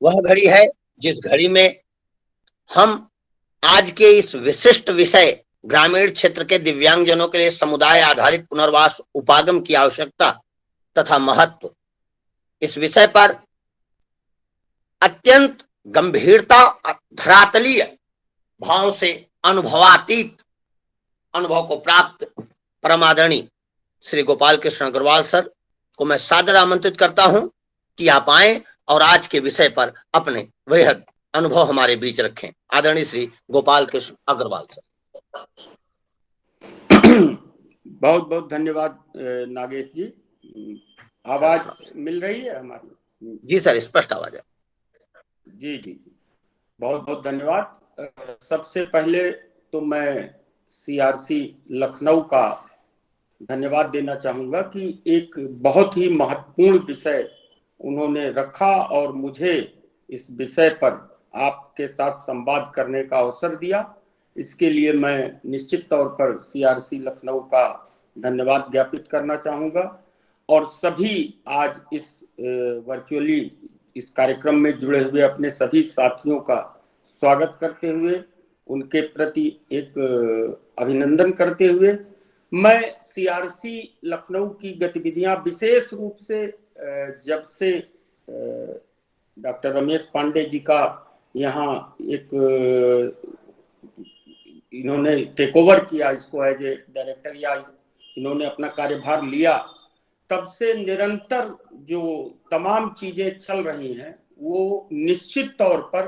वह घड़ी है जिस घड़ी में हम आज के इस विशिष्ट विषय ग्रामीण क्षेत्र के दिव्यांगजनों के लिए समुदाय आधारित पुनर्वास उपागम की आवश्यकता तथा महत्व, इस विषय पर अत्यंत गंभीरता, धरातलीय भाव से अनुभवातीत अनुभव को प्राप्त परमादरणीय श्री गोपाल कृष्ण अग्रवाल सर को मैं सादर आमंत्रित करता हूं कि आप आए और आज के विषय पर अपने वृहद अनुभव हमारे बीच रखें। आदरणीय श्री गोपाल कृष्ण अग्रवाल सर। बहुत बहुत धन्यवाद नागेश जी। आवाज मिल रही है हमारी? जी सर, स्पष्ट आवाज है। जी जी जी, बहुत बहुत धन्यवाद। सबसे पहले तो मैं सीआरसी लखनऊ का धन्यवाद देना चाहूंगा कि एक बहुत ही महत्वपूर्ण विषय उन्होंने रखा और मुझे इस विषय पर आपके साथ संवाद करने का अवसर दिया। इसके लिए मैं निश्चित तौर पर सीआरसी लखनऊ का धन्यवाद ज्ञापित करना चाहूंगा और सभी आज इस वर्चुअली इस कार्यक्रम में जुड़े हुए अपने सभी साथियों का स्वागत करते हुए उनके प्रति एक अभिनंदन करते हुए मैं सीआरसी लखनऊ की गतिविधियां विशेष रूप से जब से डॉक्टर रमेश पांडे जी का यहाँ एक इन्होंने टेक ओवर किया, इसको एज ए डायरेक्टर या इन्होंने अपना कार्यभार लिया, तब से निरंतर जो तमाम चीजें चल रही हैं वो निश्चित तौर पर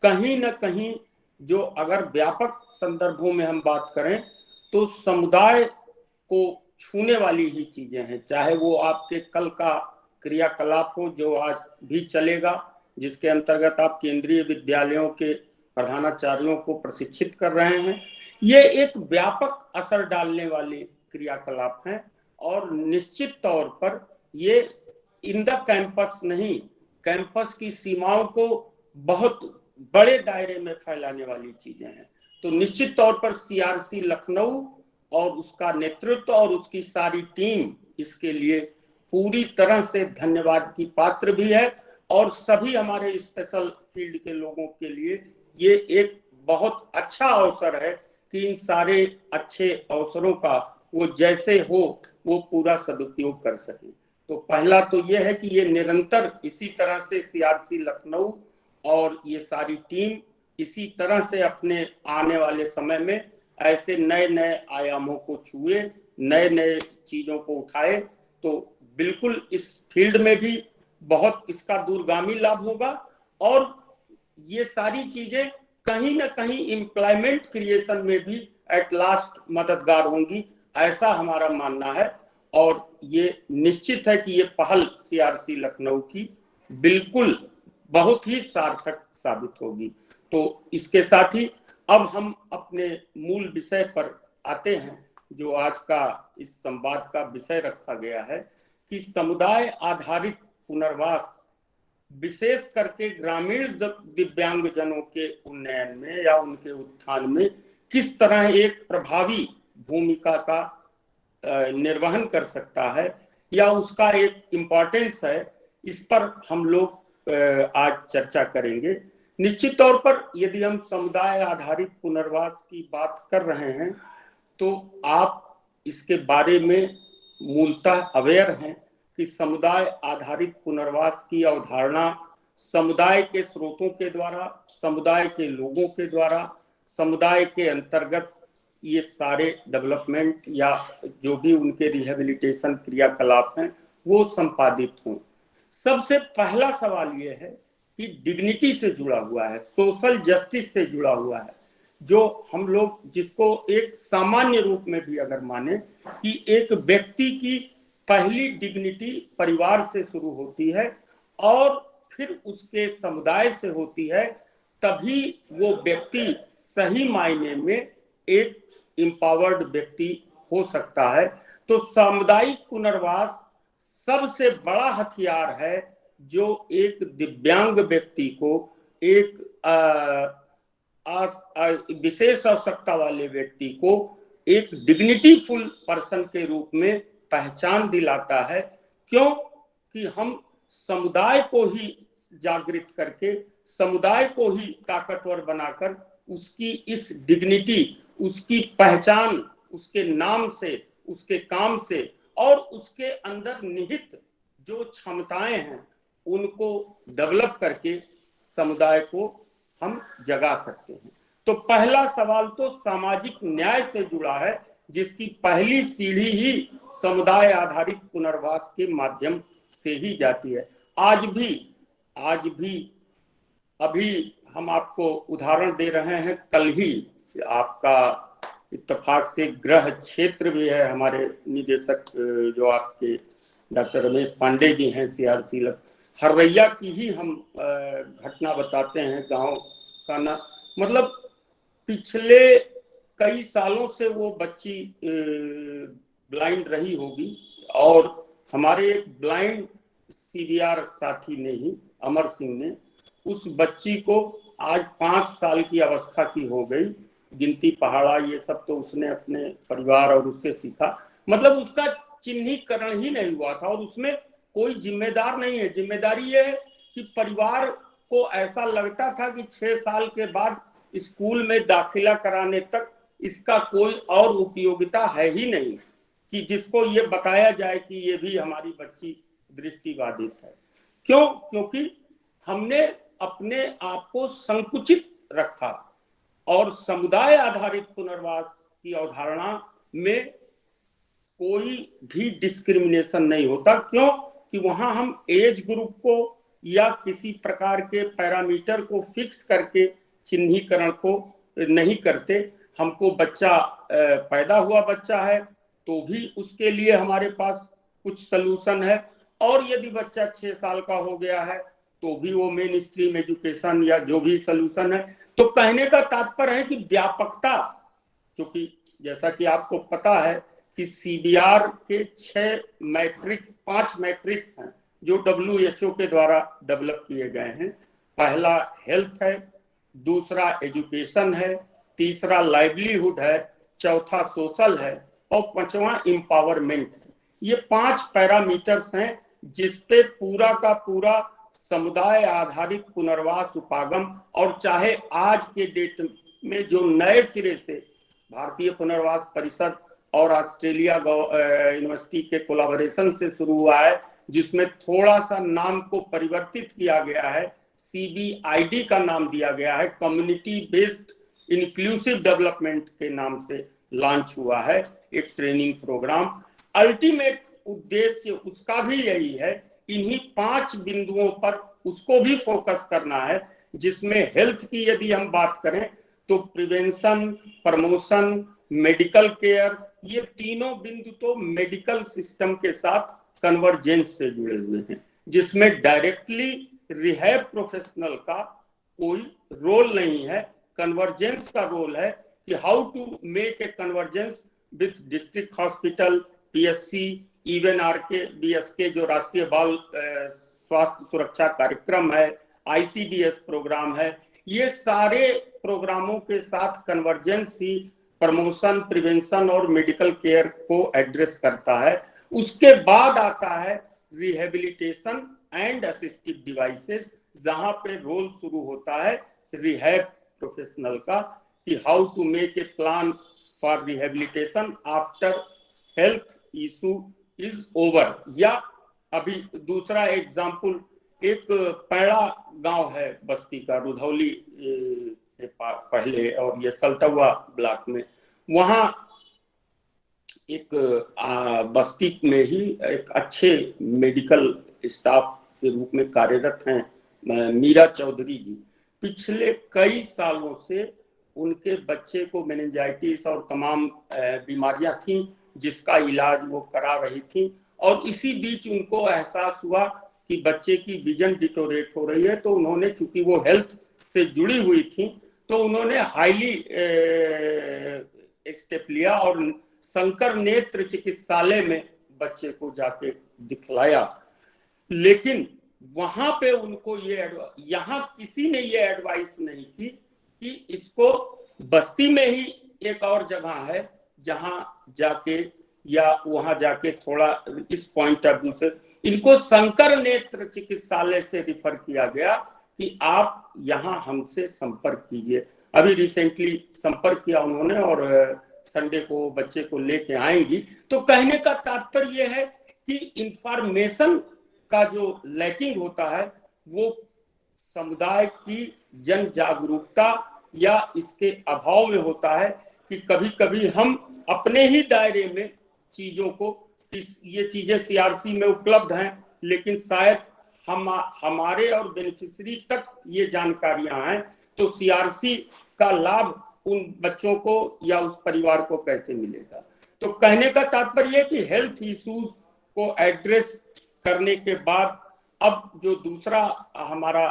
कहीं न कहीं जो अगर व्यापक संदर्भों में हम बात करें तो समुदाय को छूने वाली ही चीजें हैं। चाहे वो आपके कल का क्रियाकलाप हो जो आज भी चलेगा, जिसके अंतर्गत आप केंद्रीय विद्यालयों के प्रधानाचार्यों को प्रशिक्षित कर रहे हैं, ये एक व्यापक असर डालने वाले क्रियाकलाप हैं और निश्चित तौर पर ये इन द कैंपस नहीं, कैंपस की सीमाओं को बहुत बड़े दायरे में फैलाने वाली चीजें हैं। तो निश्चित तौर पर सीआरसी लखनऊ और उसका नेतृत्व और उसकी सारी टीम इसके लिए पूरी तरह से धन्यवाद की पात्र भी है और सभी हमारे स्पेशल फील्ड के लोगों के लिए ये एक बहुत अच्छा अवसर है कि इन सारे अच्छे अवसरों का वो जैसे हो वो पूरा सदुपयोग कर सके। तो पहला तो ये है कि ये निरंतर इसी तरह से सीआरसी लखनऊ और ये सारी टीम इसी तरह से अपने आने वाले समय में ऐसे नए नए आयामों को छुए, नए नए चीजों को उठाए, तो बिल्कुल इस फील्ड में भी बहुत इसका दूरगामी लाभ होगा और ये सारी चीजें कहीं ना कहीं एम्प्लॉयमेंट क्रिएशन में भी एट लास्ट मददगार होंगी, ऐसा हमारा मानना है। और ये निश्चित है कि ये पहल सीआरसी लखनऊ की बिल्कुल बहुत ही सार्थक साबित होगी। तो इसके साथ ही अब हम अपने मूल विषय पर आते हैं जो आज का इस संवाद का विषय रखा गया है कि समुदाय आधारित पुनर्वास विशेष करके ग्रामीण दिव्यांगजनों के उन्नयन में या उनके उत्थान में किस तरह एक प्रभावी भूमिका का निर्वहन कर सकता है या उसका एक इम्पोर्टेंस है, इस पर हम लोग आज चर्चा करेंगे। निश्चित तौर पर यदि हम समुदाय आधारित पुनर्वास की बात कर रहे हैं तो आप इसके बारे में मूलतः अवेयर हैं कि समुदाय आधारित पुनर्वास की अवधारणा समुदाय के स्रोतों के द्वारा, समुदाय के लोगों के द्वारा, समुदाय के अंतर्गत ये सारे डेवलपमेंट या जो भी उनके रिहेबिलिटेशन क्रियाकलाप हैं वो संपादित हों। सबसे पहला सवाल ये है कि डिग्निटी से जुड़ा हुआ है, सोशल जस्टिस से जुड़ा हुआ है, जो हम लोग जिसको एक सामान्य रूप में भी अगर माने कि एक व्यक्ति की पहली डिग्निटी परिवार से शुरू होती है और फिर उसके समुदाय से होती है, तभी वो व्यक्ति सही मायने में एक एम्पावर्ड व्यक्ति हो सकता है। तो सामुदायिक पुनर्वास सबसे बड़ा हथियार है जो एक दिव्यांग व्यक्ति को एक विशेष आवश्यकता वाले व्यक्ति को एक डिग्निटीफुल पर्सन के रूप में पहचान दिलाता है। क्यों कि हम समुदाय को ही जागृत करके समुदाय को ही ताकतवर बनाकर उसकी इस डिग्निटी, उसकी पहचान उसके नाम से, उसके काम से और उसके अंदर निहित जो क्षमताएं हैं उनको डेवलप करके समुदाय को हम जगा सकते हैं। तो पहला सवाल तो सामाजिक न्याय से जुड़ा है, जिसकी पहली सीढ़ी ही समुदाय आधारित पुनर्वास के माध्यम से ही जाती है। आज भी अभी हम आपको उदाहरण दे रहे हैं, कल ही आपका इत्तेफाक से गृह क्षेत्र भी है, हमारे निदेशक जो आपके डॉक्टर रमेश पांडे जी हैं CRC हररैया की ही हम घटना बताते हैं। गांव का ना मतलब पिछले कई सालों से वो बच्ची ब्लाइंड रही होगी और हमारे एक ब्लाइंड CBR साथी ने ही, अमर सिंह ने, उस बच्ची को आज 5 साल की अवस्था की हो गई, गिनती पहाड़ा ये सब तो उसने अपने परिवार और उससे सीखा, मतलब उसका चिन्हीकरण ही नहीं हुआ था और उसमें कोई जिम्मेदार नहीं है। जिम्मेदारी ये है कि परिवार को ऐसा लगता था कि 6 साल के बाद स्कूल में दाखिला कराने तक इसका कोई और उपयोगिता है ही नहीं, कि जिसको ये बताया जाए कि ये भी हमारी बच्ची दृष्टिबाधित है। क्यों? क्योंकि हमने अपने आप को संकुचित रखा और समुदाय आधारित पुनर्वास की अवधारणा में कोई भी डिस्क्रिमिनेशन नहीं होता। क्यों? कि वहां हम एज ग्रुप को या किसी प्रकार के पैरामीटर को फिक्स करके चिन्हीकरण को नहीं करते। हमको बच्चा पैदा हुआ बच्चा है तो भी उसके लिए हमारे पास कुछ सलूशन है, और यदि बच्चा 6 साल का हो गया है तो भी वो मेन स्ट्रीम एजुकेशन या जो भी सलूशन है। तो कहने का तात्पर्य है कि व्यापकता, क्योंकि जैसा कि आपको पता है कि CBR के 5 मैट्रिक्स हैं जो WHO के द्वारा डेवलप किए गए हैं। पहला हेल्थ है, दूसरा एजुकेशन है, तीसरा लाइवलीहुड है, चौथा सोशल है और 5वां एम्पावरमेंट है। ये 5 पैरामीटर्स हैं जिस पे पूरा का पूरा समुदाय आधारित पुनर्वास उपागम, और चाहे आज के डेट में जो नए सिरे से भारतीय पुनर्वास परिषद और ऑस्ट्रेलिया यूनिवर्सिटी के कोलैबोरेशन से शुरू हुआ है, जिसमें थोड़ा सा नाम को परिवर्तित किया गया है, CBID का नाम दिया गया है, कम्युनिटी बेस्ड इंक्लूसिव डेवलपमेंट के नाम से लॉन्च हुआ है एक ट्रेनिंग प्रोग्राम। अल्टीमेट उद्देश्य उसका भी यही है, इन्हीं 5 बिंदुओं पर उसको भी फोकस करना है, जिसमें हेल्थ की यदि हम बात करें तो प्रिवेंशन, प्रमोशन, मेडिकल केयर, ये तीनों बिंदु तो मेडिकल सिस्टम के साथ कन्वर्जेंस से जुड़े हुए हैं, जिसमें डायरेक्टली रिहैब प्रोफेशनल का कोई रोल नहीं है। कन्वर्जेंस का रोल है कि how to make a convergence with district hospital, PSC, even RKBSK जो राष्ट्रीय बाल स्वास्थ्य सुरक्षा कार्यक्रम है, ICDS प्रोग्राम है, ये सारे प्रोग्रामों के साथ कन्वर्जेंस ही प्रमोशन, प्रिवेंशन और मेडिकल केयर को एड्रेस करता है। उसके बाद आता है रिहेबिलिटेशन एंड असिस्टिव डिवाइसेस, जहां पे रोल शुरू होता है रिहैब प्रोफेशनल का, कि how to make a plan for rehabilitation after health issue is over. या अभी दूसरा एग्जाम्पल, एक पैड़ा गांव है बस्ती का, रुधौली के पहले, और ये सल्टवा ब्लॉक में, वहां एक बस्ती में ही एक अच्छे मेडिकल स्टाफ के रूप में कार्यरत हैं मीरा चौधरी जी। पिछले कई सालों से उनके बच्चे को मेनिंजाइटिस और तमाम बीमारियां थीं, जिसका इलाज वो करा रही थी, और इसी बीच उनको एहसास हुआ कि बच्चे की विजन डिटोरेट हो रही है। तो उन्होंने, चूंकि वो हेल्थ से जुड़ी हुई थी, तो उन्होंने हाईली स्टेप लिया और शंकर नेत्र चिकित्सालय में बच्चे को जाके दिखलाया। लेकिन वहां पे उनको यहाँ किसी ने ये एडवाइस नहीं की कि इसको बस्ती में ही एक और जगह है जहां जाके, या वहां जाके थोड़ा इस पॉइंट ऑफ व्यू से इनको शंकर नेत्र चिकित्सालय से रिफर किया गया कि आप यहाँ हमसे संपर्क कीजिए। अभी रिसेंटली संपर्क किया उन्होंने और संडे को बच्चे को लेके आएंगी। तो कहने का तात्पर्य यह है कि इंफॉर्मेशन का जो लैकिंग होता है वो समुदाय की जन जागरूकता या इसके अभाव में होता है कि कभी कभी हम अपने ही दायरे में चीजों को, ये चीजें सीआरसी में उपलब्ध हैं लेकिन शायद हमारे और बेनिफिशियरी तक ये जानकारियां हैं, तो सीआरसी का लाभ उन बच्चों को या उस परिवार को कैसे मिलेगा। तो कहने का तात्पर्य है कि हेल्थ इश्यूज को एड्रेस करने के बाद अब जो दूसरा हमारा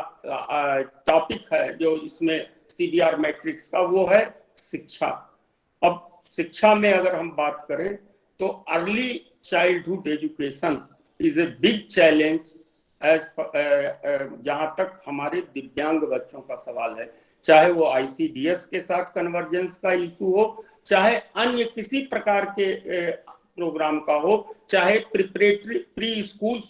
टॉपिक है जो इसमें सीबीआर मैट्रिक्स का, वो है शिक्षा। अब शिक्षा में अगर हम बात करें तो early childhood education is a big challenge as जहां तक हमारे दिव्यांग बच्चों का सवाल है, चाहे वो आईसीडीएस के साथ कन्वर्जेंस का इशू हो, चाहे अन्य किसी प्रकार के प्रोग्राम का हो, चाहे प्री स्कूल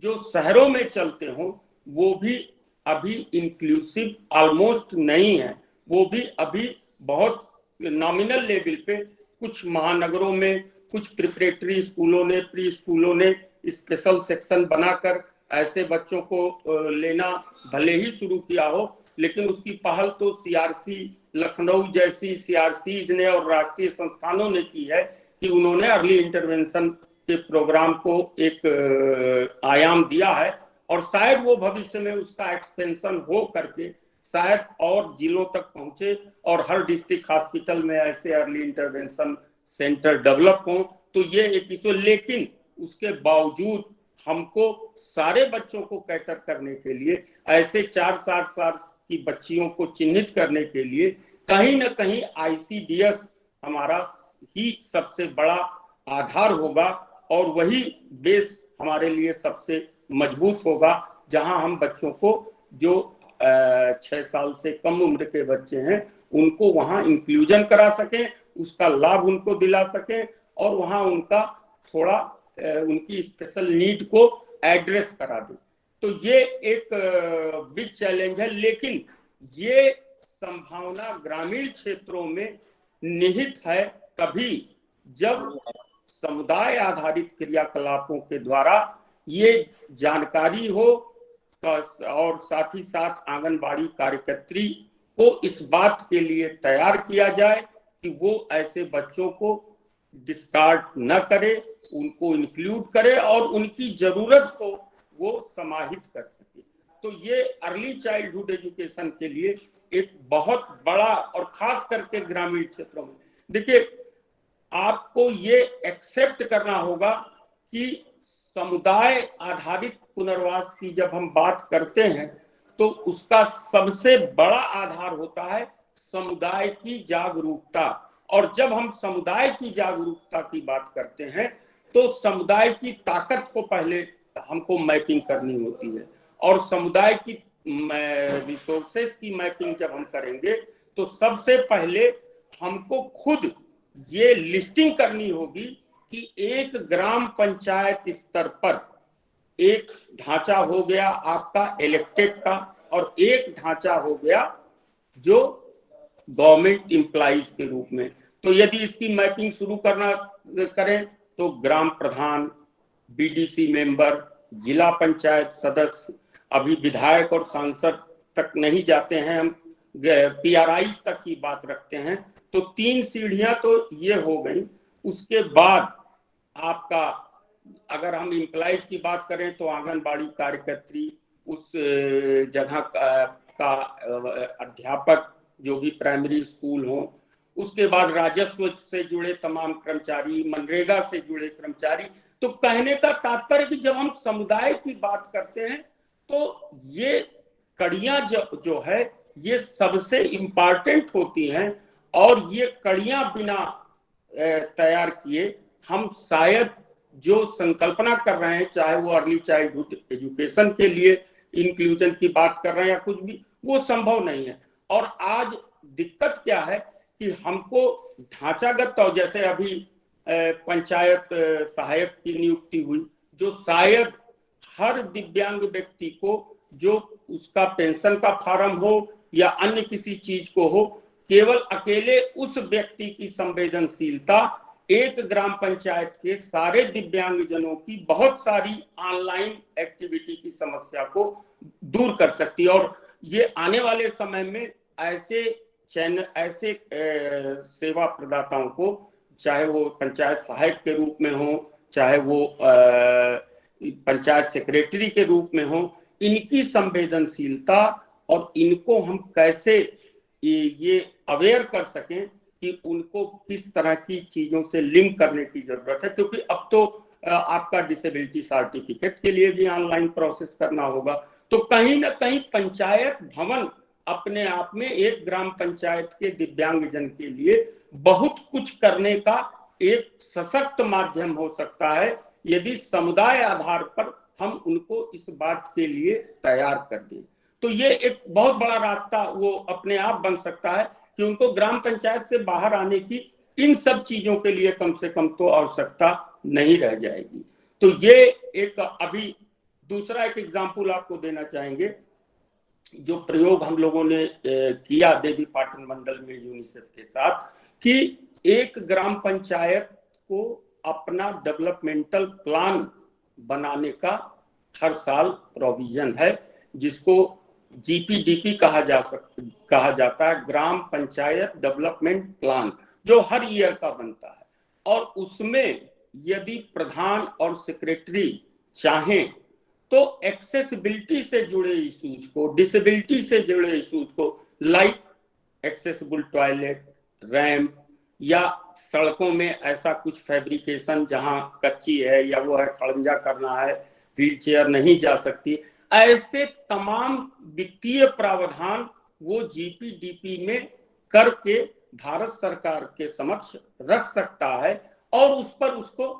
जो शहरों में चलते हो वो भी अभी इंक्लूसिव ऑलमोस्ट नहीं है, वो भी अभी बहुत नॉमिनल लेवल पे कुछ महानगरों में कुछ प्रिपरेटरी स्कूलों ने, प्री स्कूलों ने स्पेशल सेक्शन बनाकर ऐसे बच्चों को लेना भले ही शुरू किया हो, लेकिन उसकी पहल तो सीआरसी लखनऊ जैसी सीआरसीज ने और राष्ट्रीय संस्थानों ने की है कि उन्होंने अर्ली इंटरवेंशन के प्रोग्राम को एक आयाम दिया है और शायद वो भविष्य में उसका एक्सपेंशन हो करके शायद और जिलों तक पहुंचे और हर डिस्ट्रिक्ट हॉस्पिटल में ऐसे अर्ली इंटरवेंशन सेंटर डेवलप हो। तो ये एक इशू, लेकिन उसके बावजूद हमको सारे बच्चों को कैटर करने के लिए, ऐसे 4-7 साल की बच्चियों को चिन्हित करने के लिए कहीं ना कहीं आईसीडीएस हमारा ही सबसे बड़ा आधार होगा और वही बेस हमारे लिए सबसे मजबूत होगा, जहां हम बच्चों को जो 6 साल से कम उम्र के बच्चे हैं उनको वहां इंक्लूजन करा सकें, उसका लाभ उनको दिला सकें और वहां उनका थोड़ा उनकी स्पेशल नीड को एड्रेस करा दें। तो ये एक बिग चैलेंज है, लेकिन ये संभावना ग्रामीण क्षेत्रों में निहित है तभी जब समुदाय आधारित क्रियाकलापों के द्वारा ये जानकारी हो और साथ ही साथ आंगनबाड़ी कार्यकर्त्री को इस बात के लिए तैयार किया जाए कि वो ऐसे बच्चों को डिस्कार्ड न करे, उनको इंक्लूड करे और उनकी जरूरत को वो समाहित कर सके। तो ये अर्ली चाइल्डहुड एजुकेशन के लिए एक बहुत बड़ा और खास करके ग्रामीण क्षेत्रों में, देखिए आपको ये एक्सेप्ट करना होगा कि समुदाय आधारित पुनर्वास की जब हम बात करते हैं तो उसका सबसे बड़ा आधार होता है समुदाय की जागरूकता। और जब हम समुदाय की जागरूकता की बात करते हैं तो समुदाय की ताकत को पहले हमको मैपिंग करनी होती है और समुदाय की रिसोर्सेस की मैपिंग जब हम करेंगे तो सबसे पहले हमको खुद ये लिस्टिंग करनी होगी कि एक ग्राम पंचायत स्तर पर एक ढांचा हो गया आपका इलेक्टेड का और एक ढांचा हो गया जो गवर्नमेंट एम्प्लॉइज के रूप में। तो यदि इसकी मैपिंग शुरू करें तो ग्राम प्रधान, बीडीसी मेंबर, जिला पंचायत सदस्य, अभी विधायक और सांसद तक नहीं जाते हैं, हम पीआरआईज तक की बात रखते हैं। तो 3 सीढ़ियां तो ये हो गई। उसके बाद आपका अगर हम एम्प्लॉइज की बात करें तो आंगनबाड़ी कार्यकर्त्री, उस जगह का अध्यापक जो भी प्राइमरी स्कूल हो, उसके बाद राजस्व से जुड़े तमाम कर्मचारी, मनरेगा से जुड़े कर्मचारी। तो कहने का तात्पर्य कि जब हम समुदाय की बात करते हैं तो ये कड़ियां जो है ये सबसे इम्पोर्टेंट होती हैं और ये कड़ियां बिना तैयार किए हम शायद जो संकल्पना कर रहे हैं, चाहे वो अर्ली चाइल्डहुड एजुकेशन के लिए इंक्लूजन की बात कर रहे हैं या कुछ भी, वो संभव नहीं है। और आज दिक्कत क्या है कि हमको ढांचागत तौर, जैसे अभी पंचायत सहायक की नियुक्ति हुई जो शायद हर दिव्यांग व्यक्ति को जो उसका पेंशन का फॉर्म हो या अन्य किसी चीज को हो, केवल अकेले उस व्यक्ति की संवेदनशीलता एक ग्राम पंचायत के सारे दिव्यांगजनों की बहुत सारी ऑनलाइन एक्टिविटी की समस्या को दूर कर सकती है। और ये आने वाले समय में ऐसे चैनल, ऐसे सेवा प्रदाताओं को, चाहे वो पंचायत सहायक के रूप में हो, चाहे वो पंचायत सेक्रेटरी के रूप में हो, इनकी संवेदनशीलता और इनको हम कैसे ये अवेयर कर सकें कि उनको किस तरह की चीजों से लिंक करने की जरूरत है। क्योंकि अब तो आपका डिसेबिलिटी सर्टिफिकेट के लिए भी ऑनलाइन प्रोसेस करना होगा। तो कहीं ना कहीं पंचायत भवन अपने आप में एक ग्राम पंचायत के दिव्यांगजन के लिए बहुत कुछ करने का एक सशक्त माध्यम हो सकता है, यदि समुदाय आधार पर हम उनको इस बात के लिए तैयार कर दें। तो ये एक बहुत बड़ा रास्ता वो अपने आप बन सकता है कि उनको ग्राम पंचायत से बाहर आने की इन सब चीजों के लिए कम से कम तो आवश्यकता नहीं रह जाएगी। तो ये एक अभी दूसरा एक एग्जाम्पल आपको देना चाहेंगे, जो प्रयोग हम लोगों ने किया देवी पाटन मंडल में यूनिसेफ के साथ, कि एक ग्राम पंचायत को अपना डेवलपमेंटल प्लान बनाने का हर साल प्रोविजन है, जिसको जीपीडीपी कहा जाता है, ग्राम पंचायत डेवलपमेंट प्लान, जो हर ईयर का बनता है। और उसमें यदि प्रधान और सेक्रेटरी चाहें तो एक्सेसिबिलिटी से जुड़े इश्यूज को, डिसेबिलिटी से जुड़े इश्यूज को, लाइक एक्सेसिबल टॉयलेट, रैंप, या सड़कों में ऐसा कुछ फैब्रिकेशन जहां कच्ची है या वो है खड़ंजा करना है, व्हीलचेयर नहीं जा सकती, ऐसे तमाम वित्तीय प्रावधान वो जीपीडीपी में करके भारत सरकार के समक्ष रख सकता है और उस पर उसको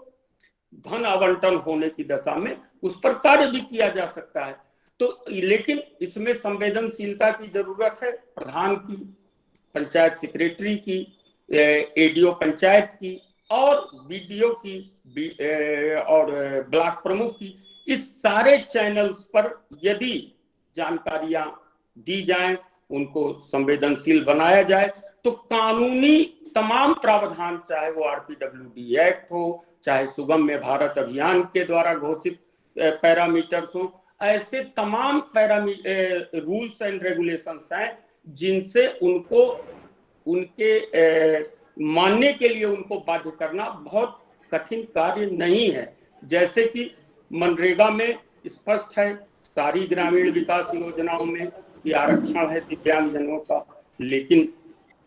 धन आवंटन होने की दशा में उस पर कार्य भी किया जा सकता है। तो लेकिन इसमें संवेदनशीलता की जरूरत है, प्रधान की, पंचायत सेक्रेटरी की, एडीओ पंचायत की और बीडीओ की और ब्लॉक प्रमुख की। इस सारे चैनल्स पर यदि जानकारियां दी जाएं, उनको संवेदनशील बनाया जाए, तो कानूनी तमाम प्रावधान, चाहे वो आरपीडब्ल्यूडी एक्ट हो, चाहे सुगम्य भारत अभियान के द्वारा घोषित पैरामीटर्स हो, ऐसे तमाम रूल्स एंड रेगुलेशंस हैं जिनसे उनको उनके मानने के लिए उनको बाध्य करना बहुत कठिन कार्य नहीं है। जैसे कि मनरेगा में स्पष्ट है, सारी ग्रामीण विकास योजनाओं में कि आरक्षण है दिव्यांगजनों का, लेकिन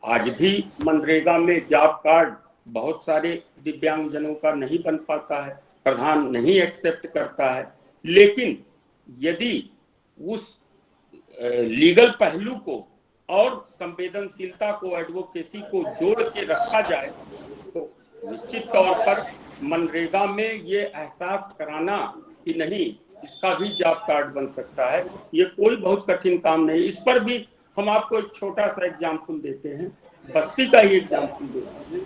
आज भी मनरेगा में जॉब कार्ड बहुत सारे दिव्यांगजनों का नहीं बन पाता है, प्रधान नहीं एक्सेप्ट करता है। लेकिन यदि उस लीगल पहलू को और संवेदनशीलता को, एडवोकेसी को जोड़ के रखा जाए, तो निश्चित तौर पर मनरेगा में ये एहसास कराना कि नहीं, इसका भी जॉब कार्ड बन सकता है, ये कोई बहुत कठिन काम नहीं। इस पर भी हम आपको एक छोटा सा एग्जाम्पल देते हैं, बस्ती का ही एग्जाम्पल देते हैं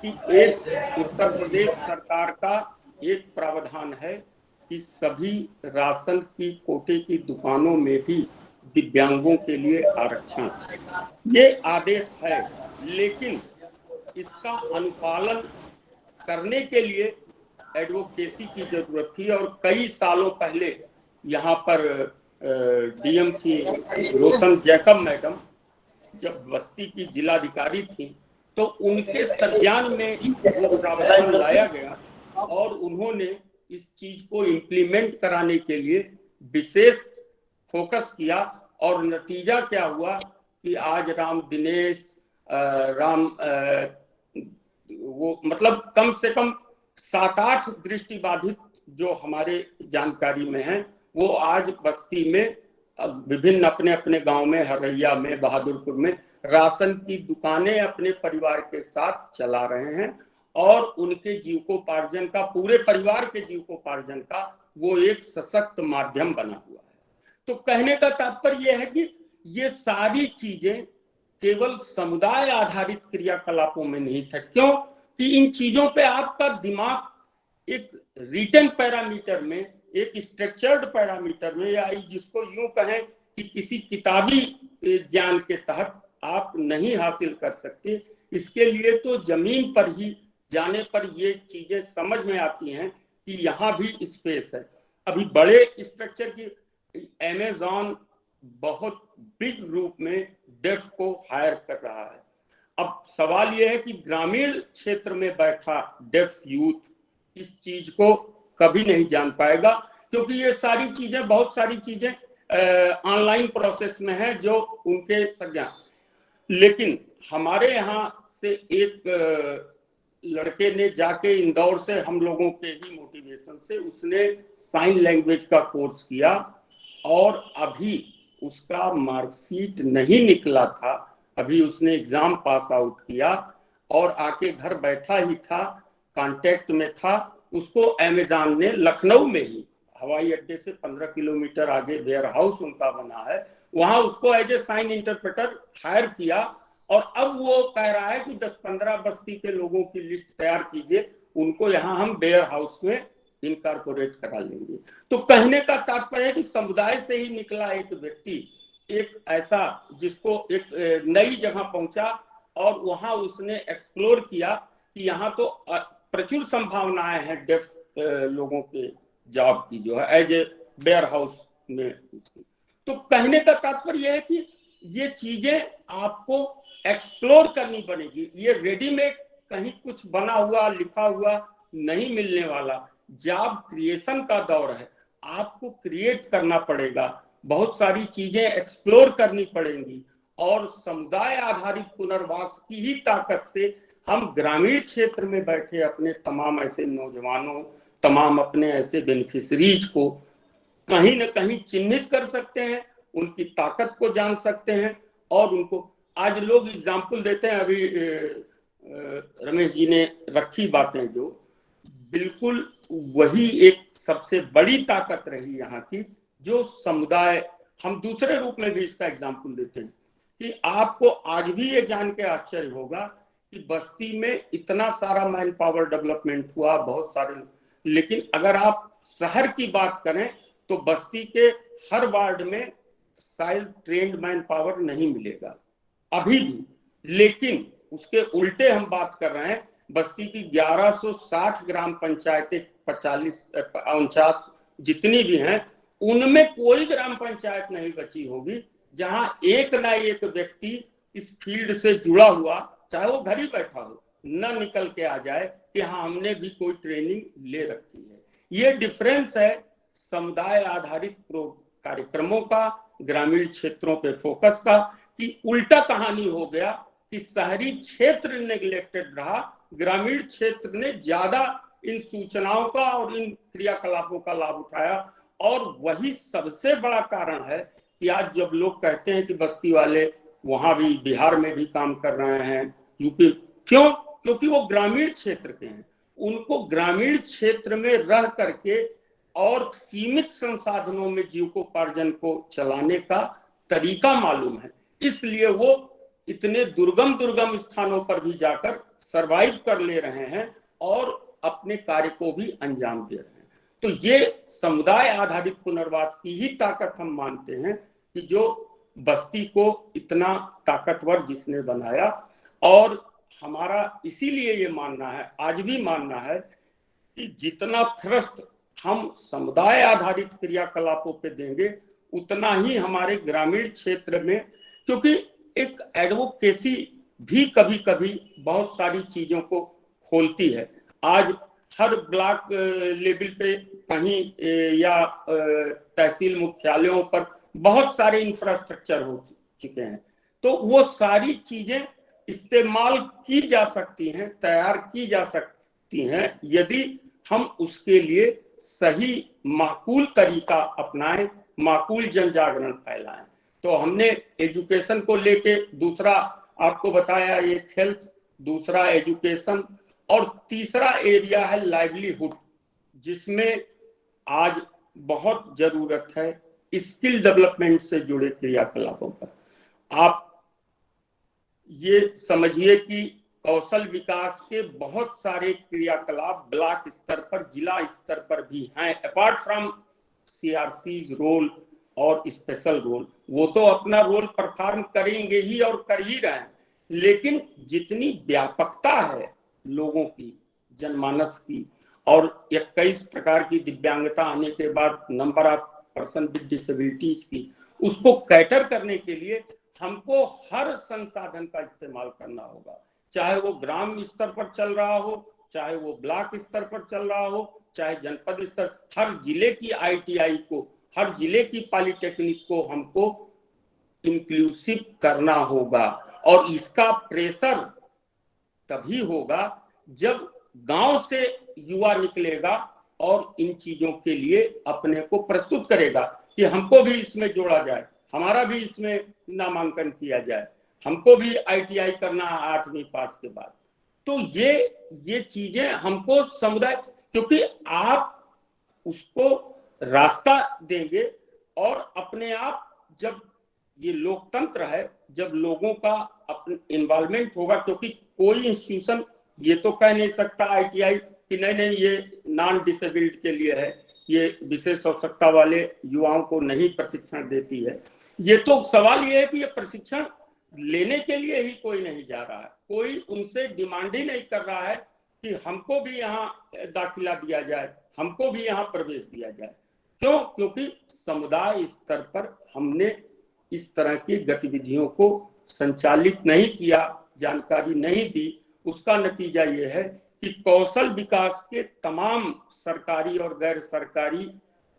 कि एक उत्तर प्रदेश सरकार का एक प्रावधान है कि सभी राशन की कोटे की दुकानों में भी दिव्यांगों के लिए आरक्षण, ये आदेश है, लेकिन इसका अनुपालन करने के लिए एडवोकेसी की जरूरत थी। और कई सालों पहले यहाँ पर डीएम थी रोशन जैकब मैडम, जब बस्ती की जिलाधिकारी थी, तो उनके संज्ञान में वो प्रावधान लाया गया और उन्होंने इस चीज को इम्प्लीमेंट कराने के लिए विशेष फोकस किया। और नतीजा क्या हुआ कि आज राम दिनेश वो मतलब कम से कम 7-8 दृष्टिबाधित जो हमारे जानकारी में हैं, वो आज बस्ती में विभिन्न अपने अपने गांव में, हरैया में, बहादुरपुर में राशन की दुकानें अपने परिवार के साथ चला रहे हैं और उनके जीविकोपार्जन का, पूरे परिवार के जीविकोपार्जन का वो एक सशक्त माध्यम बना हुआ है। तो कहने का तात्पर्य यह है कि ये सारी चीजें केवल समुदाय आधारित क्रियाकलापों में नहीं था। क्यों कि इन चीजों पे आपका दिमाग एक रिटन पैरामीटर में, एक स्ट्रक्चर्ड पैरामीटर में, या जिसको यूं कहें कि किसी किताबी ज्ञान के तहत आप नहीं हासिल कर सकते। इसके लिए तो जमीन पर ही जाने पर ये चीजें समझ में आती हैं कि यहाँ भी स्पेस है। अभी बड़े स्ट्रक्चर की अमेज़न बहुत बिग रूप में डेफ को हायर कर रहा है। अब सवाल यह है कि ग्रामीण क्षेत्र में बैठा डेफ यूथ इस चीज को कभी नहीं जान पाएगा, क्योंकि ये सारी चीजें, बहुत सारी चीजें ऑनलाइन प्रोसेस में है जो उनके संज्ञान। लेकिन हमारे यहाँ से एक लड़के ने जाके इंदौर से, हम लोगों के ही मोटिवेशन से, उसने साइन लैंग्वेज का कोर्स किया और अभी उसका मार्कशीट नहीं निकला था। अभी उसने एग्जाम पास आउट किया और आके घर बैठा ही था, कांटेक्ट में था। उसको अमेज़न ने लखनऊ में ही, हवाई अड्डे से 15 किलोमीटर आगे वेयर हाउस उनका बना है, वहां उसको as a sign interpreter hire किया। और अब वो कह रहा है कि 10-15 बस्ती के लोगों की लिस्ट तैयार कीजिए, उनको यहाँ हम वेयर हाउस में इनकॉर्पोरेट करा लेंगे। तो कहने का तात्पर्य है कि समुदाय से ही निकला एक व्यक्ति, एक ऐसा जिसको एक नई जगह पहुंचा और वहां उसने एक्सप्लोर किया कि यहाँ तो प्रचुर संभावनाएं हैं डेफ लोगों के जॉब की, जो है एज ए वेयर हाउस में। तो कहने का तात्पर्य है कि ये चीजें आपको एक्सप्लोर करनी पड़ेगी। ये रेडीमेड कहीं कुछ बना हुआ लिखा हुआ नहीं मिलने वाला। जॉब क्रिएशन का दौर है, आपको क्रिएट करना पड़ेगा, बहुत सारी चीजें एक्सप्लोर करनी पड़ेंगी। और समुदाय आधारित पुनर्वास की ही ताकत से हम ग्रामीण क्षेत्र में बैठे अपने तमाम ऐसे नौजवानों, तमाम अपने ऐसे बेनिफिशरीज को कहीं न कहीं चिन्हित कर सकते हैं, उनकी ताकत को जान सकते हैं। और उनको आज लोग एग्जाम्पल देते हैं, अभी रमेश जी ने रखी बातें जो बिल्कुल वही एक सबसे बड़ी ताकत रही यहाँ की, जो समुदाय। हम दूसरे रूप में भी इसका एग्जाम्पल देते हैं कि आपको आज भी ये जान के आश्चर्य होगा कि बस्ती में इतना सारा मैन पावर डेवलपमेंट हुआ, बहुत सारे, लेकिन अगर आप शहर की बात करें तो बस्ती के हर वार्ड में शायद ट्रेंड मैन पावर नहीं मिलेगा अभी भी। लेकिन उसके उल्टे हम बात कर रहे हैं, बस्ती की 1160 ग्राम पंचायतें, 49 जितनी भी हैं, उनमें कोई ग्राम पंचायत नहीं बची होगी जहां एक ना एक व्यक्ति इस फील्ड से जुड़ा हुआ, चाहे वो घर ही बैठा हो, न निकल के आ जाए कि हाँ हमने भी कोई ट्रेनिंग ले रखी है। ये डिफरेंस है समुदाय आधारित कार्यक्रमों का, ग्रामीण क्षेत्रों पे फोकस का, कि उल्टा कहानी हो गया कि शहरी क्षेत्र नेग्लेक्टेड रहा, ग्रामीण क्षेत्र ने ज्यादा इन सूचनाओं का और इन क्रियाकलापों का लाभ उठाया। और वही सबसे बड़ा कारण है कि आज जब लोग कहते हैं कि बस्ती वाले वहां भी, बिहार में भी काम कर रहे हैं, यूपी, क्यों? क्योंकि वो ग्रामीण क्षेत्र के हैं, उनको ग्रामीण क्षेत्र में रह करके और सीमित संसाधनों में जीविकोपार्जन को चलाने का तरीका मालूम है, इसलिए वो इतने दुर्गम स्थानों पर भी जाकर सरवाइव कर ले रहे हैं और अपने कार्य को भी अंजाम दे रहे हैं। तो ये समुदाय आधारित पुनर्वास की ही ताकत हम मानते हैं कि जो बस्ती को इतना ताकतवर जिसने बनाया। और हमारा इसीलिए ये मानना है, आज भी मानना है, कि जितना थ्रस्ट हम समुदाय आधारित क्रियाकलापों पे देंगे उतना ही हमारे ग्रामीण क्षेत्र में, क्योंकि एक एडवोकेसी भी कभी कभी बहुत सारी चीजों को खोलती है। आज हर ब्लॉक लेवल पे कहीं या तहसील मुख्यालयों पर बहुत सारे इंफ्रास्ट्रक्चर हो चुके हैं, तो वो सारी चीजें इस्तेमाल की जा सकती हैं, तैयार की जा सकती हैं, यदि हम उसके लिए सही माकूल तरीका अपनाएं, माकूल जन जागरण फैलाएं। तो हमने एजुकेशन को लेके दूसरा आपको बताया, ये हेल्थ, दूसरा एजुकेशन, और तीसरा एरिया है लाइवलीहुड, जिसमें आज बहुत जरूरत है स्किल डेवलपमेंट से जुड़े क्रियाकलापों पर। आप ये समझिए कि कौशल विकास के बहुत सारे क्रियाकलाप ब्लॉक स्तर पर, जिला स्तर पर भी हैं, अपार्ट फ्रॉम सीआरसीज रोल और स्पेशल रोल। वो तो अपना रोल परफॉर्म करेंगे ही और कर ही रहे हैं, लेकिन जितनी व्यापकता है लोगों की, जनमानस की, और 21 प्रकार की दिव्यांगता आने के बाद number of person with disabilities की, उसको कैटर करने के लिए हमको हर संसाधन का इस्तेमाल करना होगा, चाहे वो ग्राम स्तर पर चल रहा हो, चाहे वो ब्लॉक स्तर पर चल रहा हो, चाहे जनपद स्तर। हर जिले की आईटीआई को, हर जिले की पॉलिटेक्निक को हमको इंक्लूसिव करना होगा, और इसका प्रेशर तभी होगा जब गांव से युवा निकलेगा और इन चीजों के लिए अपने को प्रस्तुत करेगा कि हमको भी इसमें जोड़ा जाए, हमारा भी इसमें नामांकन किया जाए, हमको भी आईटीआई करना है 8वीं पास के बाद। तो ये चीजें हमको समुदाय, क्योंकि आप उसको रास्ता देंगे और अपने आप, जब ये लोकतंत्र है, जब लोगों का अपने इन्वॉल्वमेंट होगा, क्योंकि कोई इंस्टीट्यूशन ये तो कह नहीं सकता आईटीआई कि नहीं नहीं ये नॉन डिसेबल्ड के लिए है, ये विशेष आवश्यकता वाले युवाओं को नहीं प्रशिक्षण देती है। ये तो सवाल ये है कि ये प्रशिक्षण लेने के लिए ही कोई नहीं जा रहा है, कोई उनसे डिमांड ही नहीं कर रहा है कि हमको भी यहाँ दाखिला दिया जाए, हमको भी यहाँ प्रवेश दिया जाए। क्यों? क्योंकि समुदाय स्तर पर हमने इस तरह की गतिविधियों को संचालित नहीं किया, जानकारी नहीं दी। उसका नतीजा यह है कि कौशल विकास के तमाम सरकारी और गैर सरकारी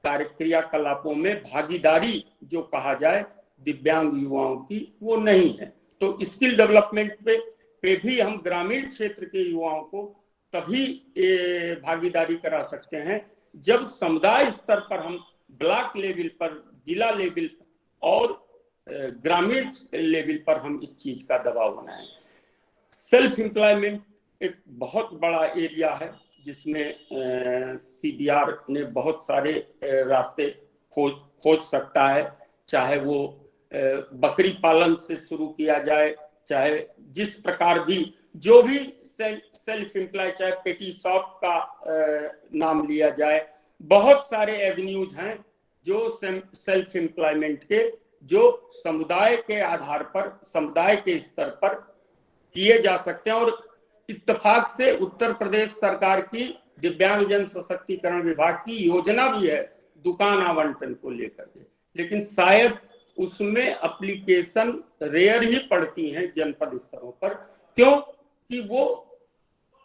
क्रियाकलापों में भागीदारी जो कहा जाए दिव्यांग युवाओं की, वो नहीं है। तो स्किल डेवलपमेंट पे भी हम ग्रामीण क्षेत्र के युवाओं को तभी भागीदारी करा सकते हैं जब समुदाय स्तर पर हम ब्लॉक लेवल पर, जिला लेवल और ग्रामीण लेवल पर हम इस चीज का दबाव बनाएं। सेल्फ एम्प्लॉयमेंट एक बहुत बड़ा एरिया है जिसमें सीबीआर ने बहुत सारे रास्ते खोज सकता है, चाहे वो बकरी पालन से शुरू किया जाए, चाहे जिस प्रकार भी जो भी सेल्फ एम्प्लॉय, चाहे पेटी शॉप का नाम लिया जाए, बहुत सारे एवेन्यूज हैं जो सेल्फ एम्प्लॉयमेंट के, जो समुदाय के आधार पर, समुदाय के स्तर पर किए जा सकते हैं। और इत्तेफाक से उत्तर प्रदेश सरकार की दिव्यांग जन सशक्तिकरण विभाग की योजना भी है दुकान आवंटन को लेकर के, लेकिन शायद उसमें एप्लीकेशन रेयर ही पड़ती हैं जनपद स्तरों पर। क्यों? कि वो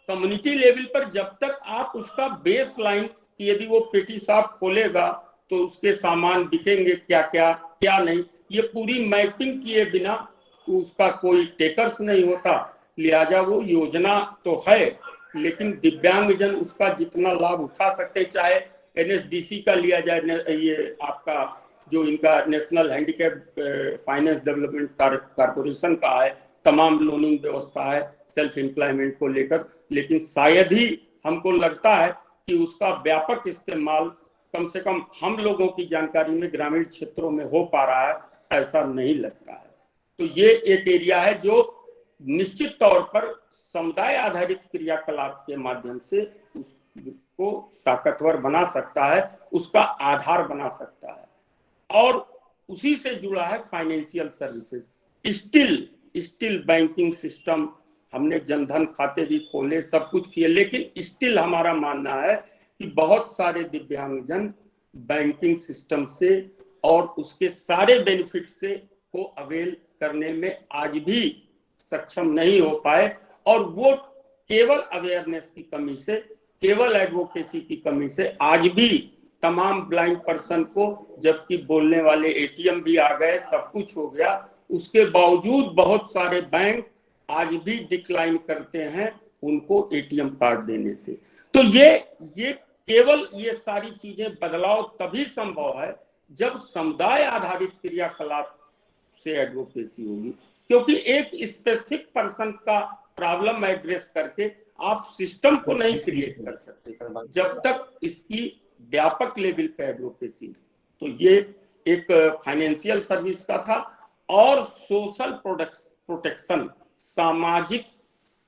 कम्युनिटी लेवल पर जब तक आप उसका बेस लाइन कि यदि वो पेटी शॉप खोलेगा तो उसके सामान बिकेंगे क्या क्या क्या नहीं, ये पूरी मैपिंग किए बिना उसका कोई टेकर्स नहीं होता। लिहाजा वो योजना तो है, लेकिन दिव्यांगजन उसका जितना लाभ उठा सकते, चाहे एनएसडीसी का लिया जाए, ये आपका जो इनका national handicap finance development corporation का है, तमाम लोनिंग व्यवस्था है सेल्फ एम्प्लॉयमेंट को लेकर, लेकिन शायद ही हमको लगता है कि उसका व्यापक इस्तेमाल कम से कम हम लोगों की जानकारी में ग्रामीण क्षेत्रों में हो पा रहा है, ऐसा नहीं लगता है। तो ये एक एरिया है जो निश्चित तौर पर समुदाय आधारित क्रियाकलाप के माध्यम से उसको ताकतवर बना सकता है, उसका आधार बना सकता है। और उसी से जुड़ा है financial services, still banking system, हमने जनधन खाते भी खोले, सब कुछ किए, लेकिन स्टिल हमारा मानना है कि बहुत सारे दिव्यांगजन बैंकिंग सिस्टम से और उसके सारे बेनिफिट से को अवेल करने में आज भी सक्षम नहीं हो पाए, और वो केवल अवेयरनेस की कमी से, केवल एडवोकेसी की कमी से आज भी तमाम ब्लाइंड पर्सन को, जबकि बोलने वाले एटीएम भी आ गए, सब कुछ हो गया, उसके बावजूद बहुत सारे बैंक आज भी डिक्लाइन करते हैं उनको एटीएम कार्ड देने से। तो ये केवल ये सारी चीजें बदलाव तभी संभव है जब समुदाय आधारित क्रियाकलाप से एडवोकेसी होगी, क्योंकि एक स्पेसिफिक पर्सन का प्रॉब्लम एड्रेस करके आप सिस्टम को नहीं क्रिएट कर सकते जब तक इसकी व्यापक लेवल पे एडवोकेसी। तो ये एक फाइनेंशियल सर्विस का था। और सोशल प्रोटेक्शन, सामाजिक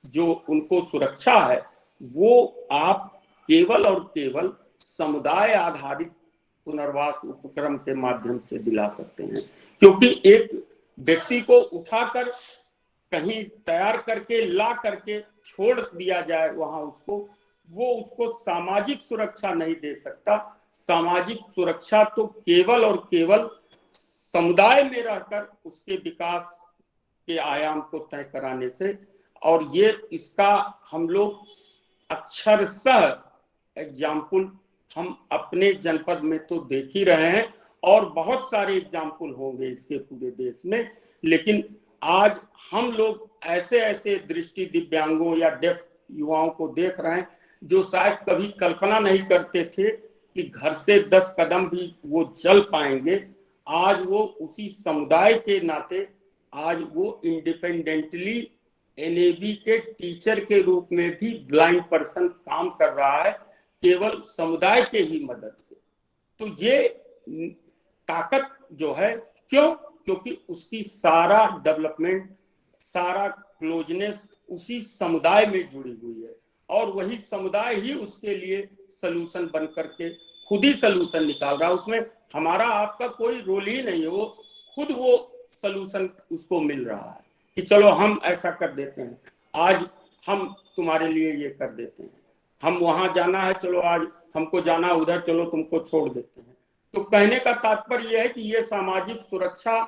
जो उनको सुरक्षा है वो आप केवल और केवल समुदाय आधारित पुनर्वास उपक्रम के माध्यम से दिला सकते हैं। क्योंकि एक व्यक्ति को उठाकर कहीं तैयार करके ला करके छोड़ दिया जाए वहां उसको, वो उसको सामाजिक सुरक्षा नहीं दे सकता। सामाजिक सुरक्षा तो केवल और केवल समुदाय में रहकर उसके विकास के आयाम को तय कराने से, और ये इसका हम लोग अक्षरशः एग्जाम्पल हम अपने जनपद में तो देख ही रहे हैं और बहुत सारे एग्जाम्पल होंगे इसके पूरे देश में। लेकिन आज हम लोग ऐसे ऐसे दृष्टि दिव्यांगों या डेफ युवाओं को देख रहे हैं जो शायद कभी कल्पना नहीं करते थे कि घर से 10 कदम भी वो चल पाएंगे। आज वो उसी समुदाय के नाते आज वो इंडिपेंडेंटली एनएबी के टीचर के रूप में भी ब्लाइंड पर्सन काम कर रहा है, केवल समुदाय के ही मदद से। तो ये ताकत जो है, क्योंकि उसकी सारा डेवलपमेंट, सारा क्लोजनेस उसी समुदाय में जुड़ी हुई है और वही समुदाय ही उसके लिए सलूशन बन करके खुद ही सलूशन निकाल रहा है। उसमें हमारा आपका कोई रोल ही नहीं है, वो खुद वो सलूशन उसको मिल रहा है कि चलो हम ऐसा कर देते हैं, आज हम तुम्हारे लिए ये कर देते हैं, हम वहां जाना है, चलो आज हमको जाना उधर, चलो तुमको छोड़ देते हैं। तो कहने का तात्पर्य यह है कि ये सामाजिक सुरक्षा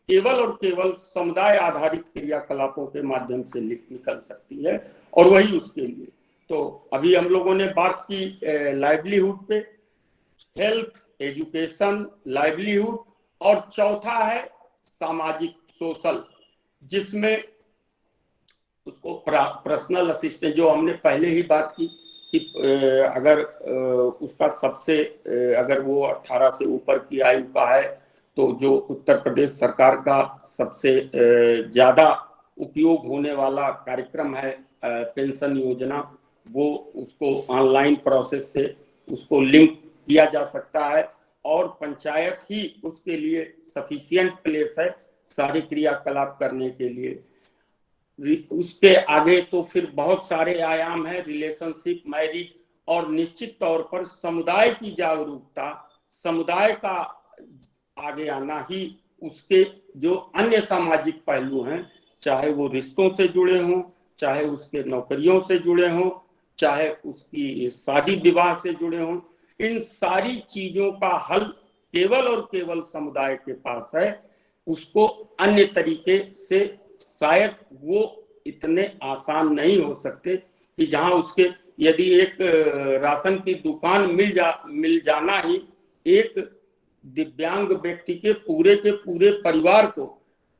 केवल और केवल समुदाय आधारित क्रियाकलापों के माध्यम से निकल सकती है और वही उसके लिए। तो अभी हम लोगों ने बात की लाइवलीहुड पे, हेल्थ, एजुकेशन, लाइवलीहुड, और चौथा है सामाजिक सोशल, जिसमें उसको पर्सनल असिस्टेंट, जो हमने पहले ही बात की कि अगर उसका सबसे अगर वो 18 से ऊपर की आयु का है तो जो उत्तर प्रदेश सरकार का सबसे ज्यादा उपयोग होने वाला कार्यक्रम है पेंशन योजना, वो उसको ऑनलाइन प्रोसेस से उसको लिंक किया जा सकता है और पंचायत ही उसके लिए सफिशिएंट प्लेस है सारी क्रियाकलाप करने के लिए। उसके आगे तो फिर बहुत सारे आयाम हैं, रिलेशनशिप, मैरिज, और निश्चित तौर पर समुदाय की जागरूकता, समुदाय का आगे आना ही उसके जो अन्य सामाजिक पहलू हैं, चाहे वो रिश्तों से जुड़े हों, चाहे उसके नौकरियों से जुड़े हों, चाहे उसकी शादी विवाह से जुड़े हों, इन सारी चीजों का हल केवल और केवल समुदाय के पास है। उसको अन्य तरीके से शायद वो इतने आसान नहीं हो सकते कि जहां उसके यदि एक राशन की दुकान मिल जाना ही एक दिव्यांग व्यक्ति के पूरे परिवार को,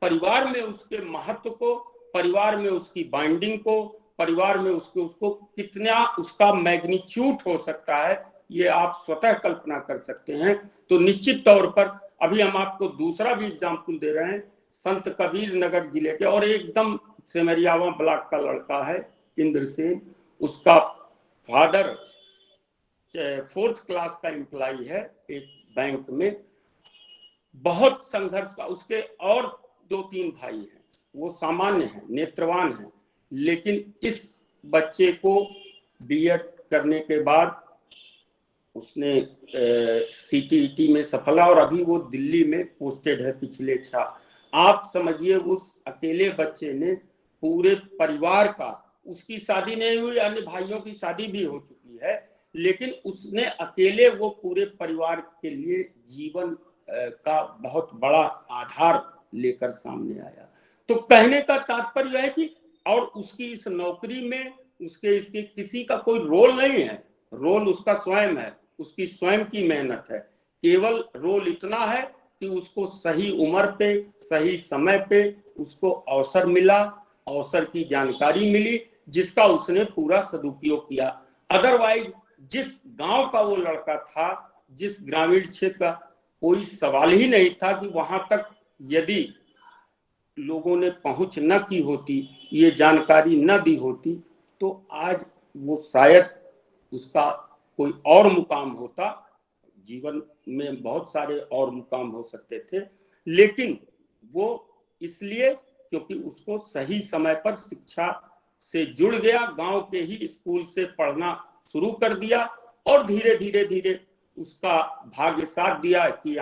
परिवार में उसके महत्व को, परिवार में उसकी बाइंडिंग को, परिवार में उसको कितना उसका मैग्नीट्यूड हो सकता है, ये आप स्वतः कल्पना कर सकते हैं। तो निश्चित तौर पर अभी हम आपको दूसरा भी एग्जाम्पल दे रहे हैं, संत कबीर नगर जिले के और एकदम सेमरियावा ब्लॉक का लड़का है इंद्र सेन, उसका फादर 4th क्लास का एम्प्लॉय है एक बैंक में, बहुत संघर्ष का, उसके और 2-3 भाई हैं, वो सामान्य हैं, नेत्रवान हैं, लेकिन इस बच्चे को बीएड करने के बाद उसने सीटीईटी में सफल, और अभी वो दिल्ली में पोस्टेड है पिछले 6। आप समझिए उस अकेले बच्चे ने पूरे परिवार का, उसकी शादी नहीं हुई, अन्य भाइयों की शादी भी हो चुकी है, लेकिन उसने अकेले वो पूरे परिवार के लिए जीवन का बहुत बड़ा आधार लेकर सामने आया। तो कहने का तात्पर्य है कि और उसकी इस नौकरी में उसके इसके किसी का कोई रोल नहीं है, रोल उसका स्वयं है, उसकी स्वयं की मेहनत है। केवल रोल इतना है कि उसको सही उम्र पे, सही समय पे उसको अवसर मिला, अवसर की जानकारी मिली, जिसका उसने पूरा सदुपयोग किया। अदरवाइज जिस गांव का वो लड़का था, जिस ग्रामीण क्षेत्र का, कोई सवाल ही नहीं था कि वहां तक यदि लोगों ने पहुंच न की होती, ये जानकारी न दी होती, तो आज वो शायद उसका कोई और मुकाम होता, जीवन में बहुत सारे और मुकाम हो सकते थे, लेकिन वो इसलिए क्योंकि उसको सही समय पर शिक्षा से जुड़ गया, गांव के ही स्कूल से पढ़ना शुरू कर दिया और धीरे धीरे धीरे उसका भाग्य साथ दिया कि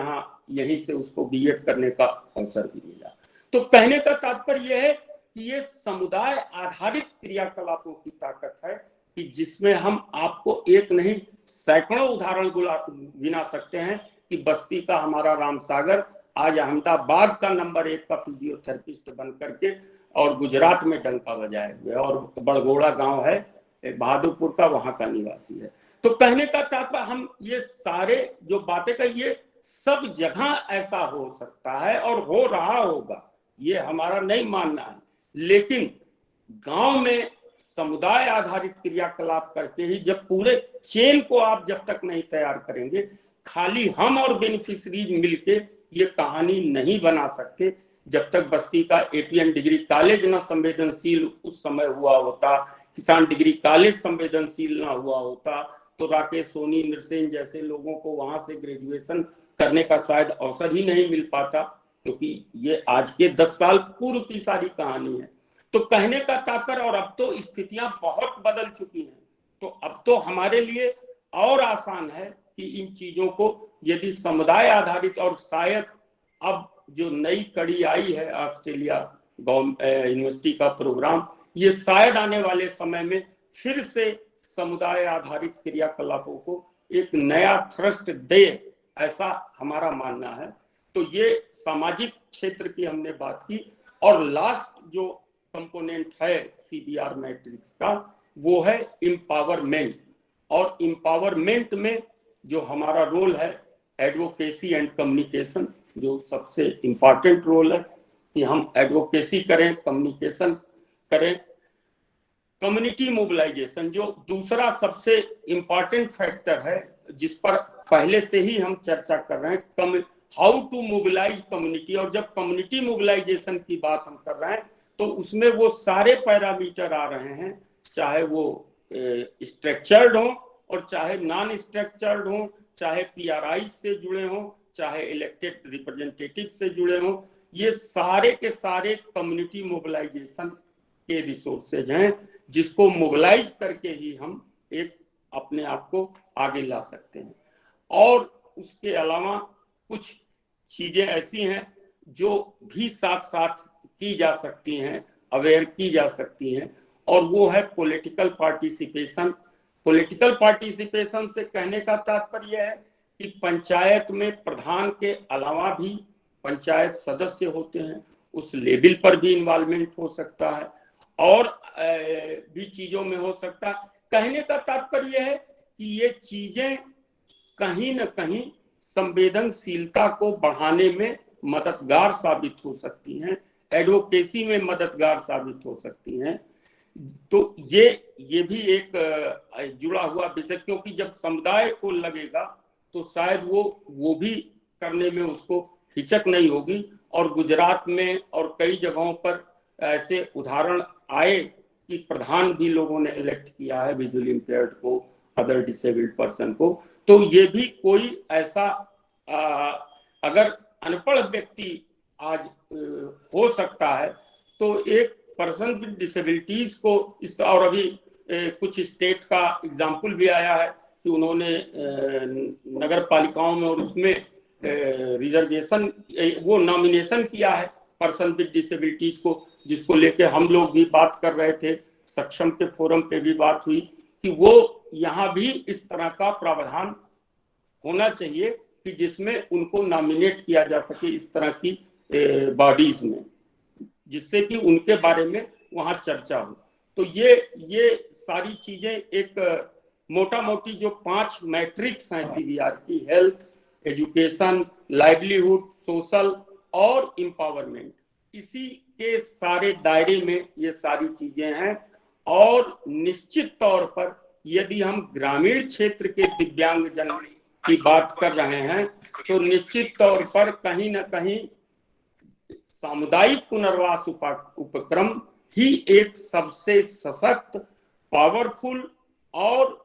यहीं से उसको बीएड करने का अवसर भी मिला। तो कहने का तात्पर्य यह है कि ये समुदाय आधारित क्रियाकलापों की ताकत है कि जिसमें हम आपको एक नहीं सैकड़ों उदाहरण गिना सकते हैं कि बस्ती का हमारा राम सागर आज अहमदाबाद का नंबर 1 का फिजियोथेरेपिस्ट बन करके और गुजरात में डंका बजाए हुए, और बड़गोड़ा गांव है बहादुरपुर का, वहां का निवासी है। तो कहने का तात्पर्य हम ये सारे जो बातें कही ये सब जगह ऐसा हो सकता है और हो रहा होगा, ये हमारा नहीं मानना है, लेकिन गांव में समुदाय आधारित क्रियाकलाप करके ही जब पूरे चेन को आप जब तक नहीं तैयार करेंगे, खाली हम और बेनिफिशरीज मिलके ये कहानी नहीं बना सकते। जब तक बस्ती का एपीएन डिग्री कॉलेज न संवेदनशील उस समय हुआ होता, किसान डिग्री कॉलेज संवेदनशील ना हुआ होता, तो राकेश सोनी, नृसेन जैसे लोगों को वहां से ग्रेजुएशन करने का शायद अवसर ही नहीं मिल पाता, क्योंकि ये आज के 10 साल पूर्व की सारी कहानी है। तो कहने का तात्पर्य, और अब तो स्थितियां बहुत बदल चुकी हैं, तो अब तो हमारे लिए और आसान है कि इन चीजों को यदि समुदाय आधारित, और शायद अब जो नई कड़ी आई है ऑस्ट्रेलिया यूनिवर्सिटी का प्रोग्राम, ये शायद आने वाले समय में फिर से समुदाय आधारित क्रियाकलापों को एक नया थ्रस्ट दे, ऐसा हमारा मानना है। तो ये सामाजिक क्षेत्र की हमने बात की, और लास्ट जो कंपोनेंट है सीबीआर मैट्रिक्स का वो है एम्पावरमेंट। और एम्पावरमेंट में जो हमारा रोल है एडवोकेसी एंड कम्युनिकेशन, जो सबसे इम्पॉर्टेंट रोल है कि हम एडवोकेसी करें, कम्युनिकेशन करें, कम्युनिटी मोबिलाइजेशन जो दूसरा सबसे इम्पॉर्टेंट फैक्टर है जिस पर पहले से ही हम चर्चा कर रहे हैं, हाउ टू मोबिलाइज कम्युनिटी। और जब कम्युनिटी मोबिलाइजेशन की बात हम कर रहे हैं तो उसमें वो सारे पैरामीटर आ रहे हैं, चाहे वो स्ट्रक्चर्ड हो और चाहे नॉन स्ट्रक्चर्ड हो, चाहे पीआरआई से जुड़े हो, चाहे इलेक्टेड रिप्रेजेंटेटिव से जुड़े हो, ये सारे के सारे कम्युनिटी मोबिलाइजेशन के रिसोर्सेज हैं जिसको मोबिलाइज करके ही हम एक अपने आप को आगे ला सकते हैं। और उसके अलावा कुछ चीजें ऐसी हैं जो भी साथ साथ की जा सकती हैं, अवेयर की जा सकती हैं, और वो है पॉलिटिकल पार्टिसिपेशन। पॉलिटिकल पार्टिसिपेशन से कहने का तात्पर्य है कि पंचायत में प्रधान के अलावा भी पंचायत सदस्य होते हैं, उस लेवल पर भी इन्वॉल्वमेंट हो सकता है और भी चीजों में हो सकता है। कहने का तात्पर्य है कि ये चीजें कहीं न कहीं संवेदनशीलता को बढ़ाने में मददगार साबित हो सकती हैं, एडवोकेसी में मददगार साबित हो सकती हैं। तो ये भी एक जुड़ा हुआ विषय, क्योंकि जब समुदाय को लगेगा तो शायद वो भी करने में उसको हिचक नहीं होगी। और गुजरात में और कई जगहों पर ऐसे उदाहरण आए कि प्रधान भी लोगों ने इलेक्ट किया है विजुअली इम्पेयर्ड को, अदर डिसेबल्ड पर्सन को। तो ये भी कोई ऐसा अगर अनपढ़ व्यक्ति आज हो सकता है तो एक पर्सन विद डिसेबिलिटीज को इस, और अभी कुछ स्टेट का एग्जाम्पल भी आया है कि उन्होंने नगर पालिकाओं में और उसमें रिजर्वेशन वो नॉमिनेशन किया है पर्सन विद डिसेबिलिटीज को, जिसको लेके हम लोग भी बात कर रहे थे, सक्षम के फोरम पे भी बात हुई कि वो यहाँ भी इस तरह का प्रावधान होना चाहिए कि जिसमें उनको नॉमिनेट किया जा सके इस तरह की बॉडीज में, जिससे कि उनके बारे में वहां चर्चा हो। तो ये सारी चीजें एक मोटा मोटी जो 5 मैट्रिक्स हैं सीबीआर की, हेल्थ, एजुकेशन, लाइवलीहुड, सोशल और एम्पावरमेंट, इसी के सारे दायरे में ये सारी चीजें हैं। और निश्चित तौर पर यदि हम ग्रामीण क्षेत्र के दिव्यांगजन की बात कर रहे हैं तो निश्चित तौर पर कहीं ना कहीं सामुदायिक पुनर्वास उपक्रम ही एक सबसे सशक्त, पावरफुल और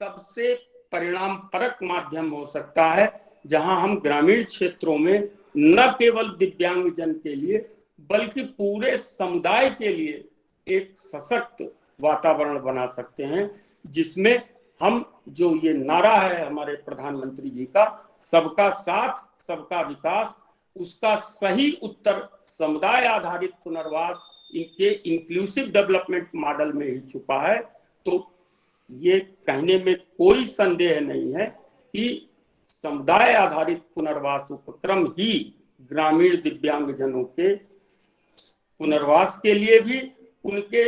सबसे परिणामपरक माध्यम हो सकता है, जहां हम ग्रामीण क्षेत्रों में न केवल दिव्यांगजन के लिए बल्कि पूरे समुदाय के लिए एक सशक्त वातावरण बना सकते हैं, जिसमें हम जो ये नारा है हमारे प्रधानमंत्री जी का, सबका साथ सबका विकास, उसका सही उत्तर समुदाय आधारित पुनर्वास इनके इंक्लूसिव डेवलपमेंट मॉडल में ही छुपा है। तो ये कहने में कोई संदेह नहीं है कि समुदाय आधारित पुनर्वास उपक्रम ही ग्रामीण दिव्यांगजनों के पुनर्वास के लिए भी, उनके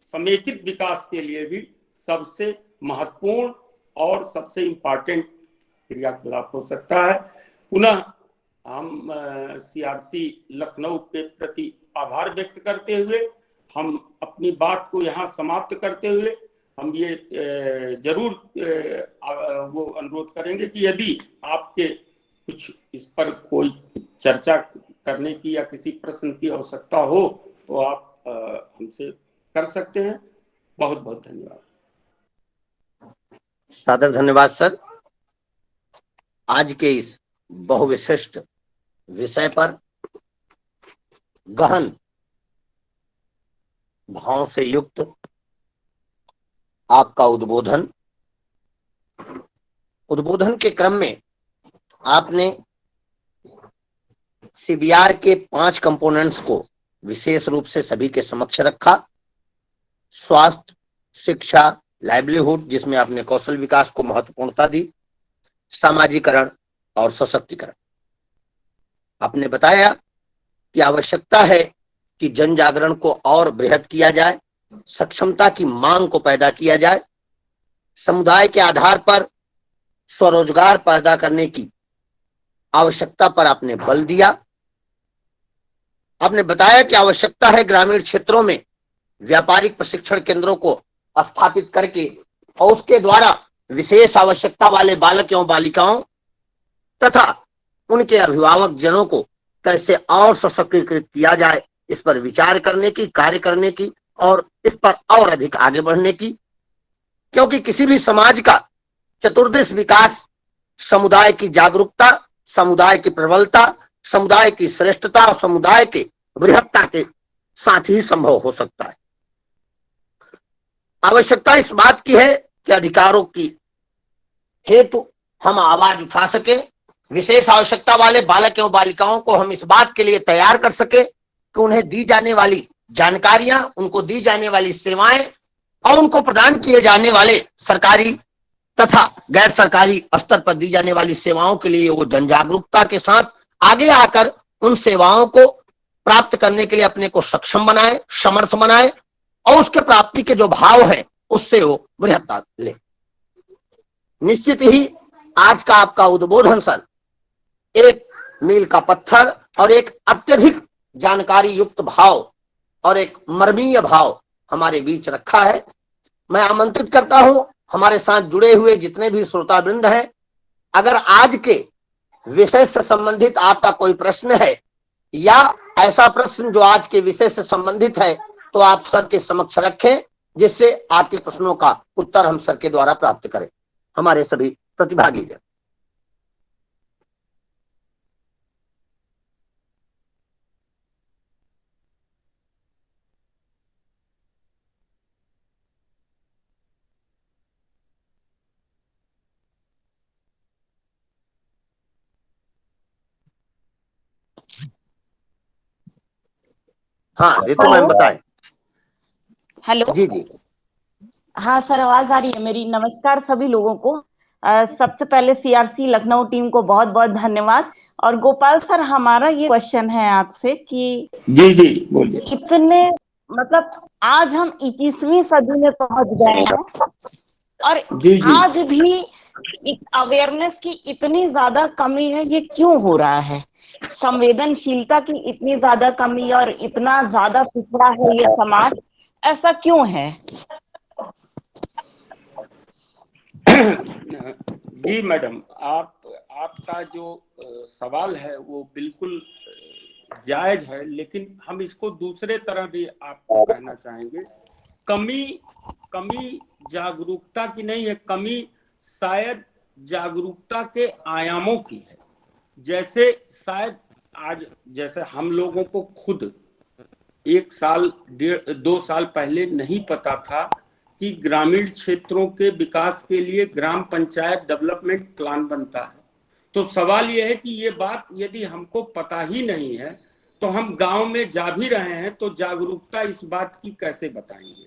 समेकित विकास के लिए भी सबसे महत्वपूर्ण और सबसे इम्पोर्टेंट क्रियाकलाप हो सकता है। पुनः हम सीआरसी लखनऊ के प्रति आभार व्यक्त करते हुए हम अपनी बात को यहाँ समाप्त करते हुए हम ये जरूर वो अनुरोध करेंगे कि यदि आपके कुछ इस पर कोई चर्चा करने की या किसी प्रश्न की आवश्यकता हो तो आप हमसे कर सकते हैं। बहुत बहुत धन्यवाद। सादर धन्यवाद सर। आज के इस बहुविशिष्ट विषय पर गहन भाव से युक्त आपका उद्बोधन के क्रम में आपने सीबीआर के 5 कंपोनेंट्स को विशेष रूप से सभी के समक्ष रखा। स्वास्थ्य, शिक्षा, लाइवलीहुड, जिसमें आपने कौशल विकास को महत्वपूर्णता दी, सामाजिकरण और सशक्तिकरण। आपने बताया कि आवश्यकता है कि जन जागरण को और बृहद किया जाए, सक्षमता की मांग को पैदा किया जाए, समुदाय के आधार पर स्वरोजगार पैदा करने की आवश्यकता पर आपने बल दिया। आपने बताया कि आवश्यकता है ग्रामीण क्षेत्रों में व्यापारिक प्रशिक्षण केंद्रों को स्थापित करके और उसके द्वारा विशेष आवश्यकता वाले बालक एवं बालिकाओं तथा उनके अभिभावक जनों को कैसे और सशक्तिकृत किया जाए, इस पर विचार करने की, कार्य करने की और इस पर और अधिक आगे बढ़ने की। क्योंकि किसी भी समाज का चतुर्दिश विकास समुदाय की जागरूकता, समुदाय की प्रबलता, समुदाय की श्रेष्ठता और समुदाय के बृहत्ता के साथ ही संभव हो सकता है। आवश्यकता इस बात की है कि अधिकारों की हेतु हम आवाज उठा सके, विशेष आवश्यकता वाले बालक एवं बालिकाओं को हम इस बात के लिए तैयार कर सके कि उन्हें दी जाने वाली जानकारियां, उनको दी जाने वाली सेवाएं और उनको प्रदान किए जाने वाले सरकारी तथा गैर सरकारी स्तर पर दी जाने वाली सेवाओं के लिए वो जन जागरूकता के साथ आगे आकर उन सेवाओं को प्राप्त करने के लिए अपने को सक्षम बनाए, समर्थ बनाए और उसके प्राप्ति के जो भाव है उससे वो बृहत्ता ले। निश्चित ही आज का आपका उद्बोधन सर एक मील का पत्थर और एक अत्यधिक जानकारी युक्त भाव और एक मर्मीय भाव हमारे बीच रखा है। मैं आमंत्रित करता हूं हमारे साथ जुड़े हुए जितने भी श्रोतावृंद हैं, अगर आज के विषय से संबंधित आपका कोई प्रश्न है या ऐसा प्रश्न जो आज के विषय से संबंधित है तो आप सर के समक्ष रखें, जिससे आपके प्रश्नों का उत्तर हम सर के द्वारा प्राप्त करें। हमारे सभी प्रतिभागी जन हाँ रितु मैम बताएं। हेलो जी जी हाँ सर, आवाज आ रही है मेरी? नमस्कार सभी लोगों को। सबसे पहले सीआरसी लखनऊ टीम को बहुत बहुत धन्यवाद। और गोपाल सर, हमारा ये क्वेश्चन है आपसे कि जी जी बोलिए। इतने मतलब आज हम 21वीं सदी में पहुंच गए हैं और जी जी आज भी अवेयरनेस की इतनी ज्यादा कमी है, ये क्यों हो रहा है? संवेदनशीलता की इतनी ज्यादा कमी और इतना ज्यादा पिछड़ा है ये समाज, ऐसा क्यों है? जी मैडम, आपका जो सवाल है वो बिल्कुल जायज है, लेकिन हम इसको दूसरे तरह भी आपको कहना चाहेंगे। कमी जागरूकता की नहीं है, कमी शायद जागरूकता के आयामों की है। जैसे शायद आज जैसे हम लोगों को खुद 1 साल 2 साल पहले नहीं पता था कि ग्रामीण क्षेत्रों के विकास के लिए ग्राम पंचायत डेवलपमेंट प्लान बनता है। तो सवाल यह है कि ये बात यदि हमको पता ही नहीं है तो हम गांव में जा भी रहे हैं तो जागरूकता इस बात की कैसे बताएंगे।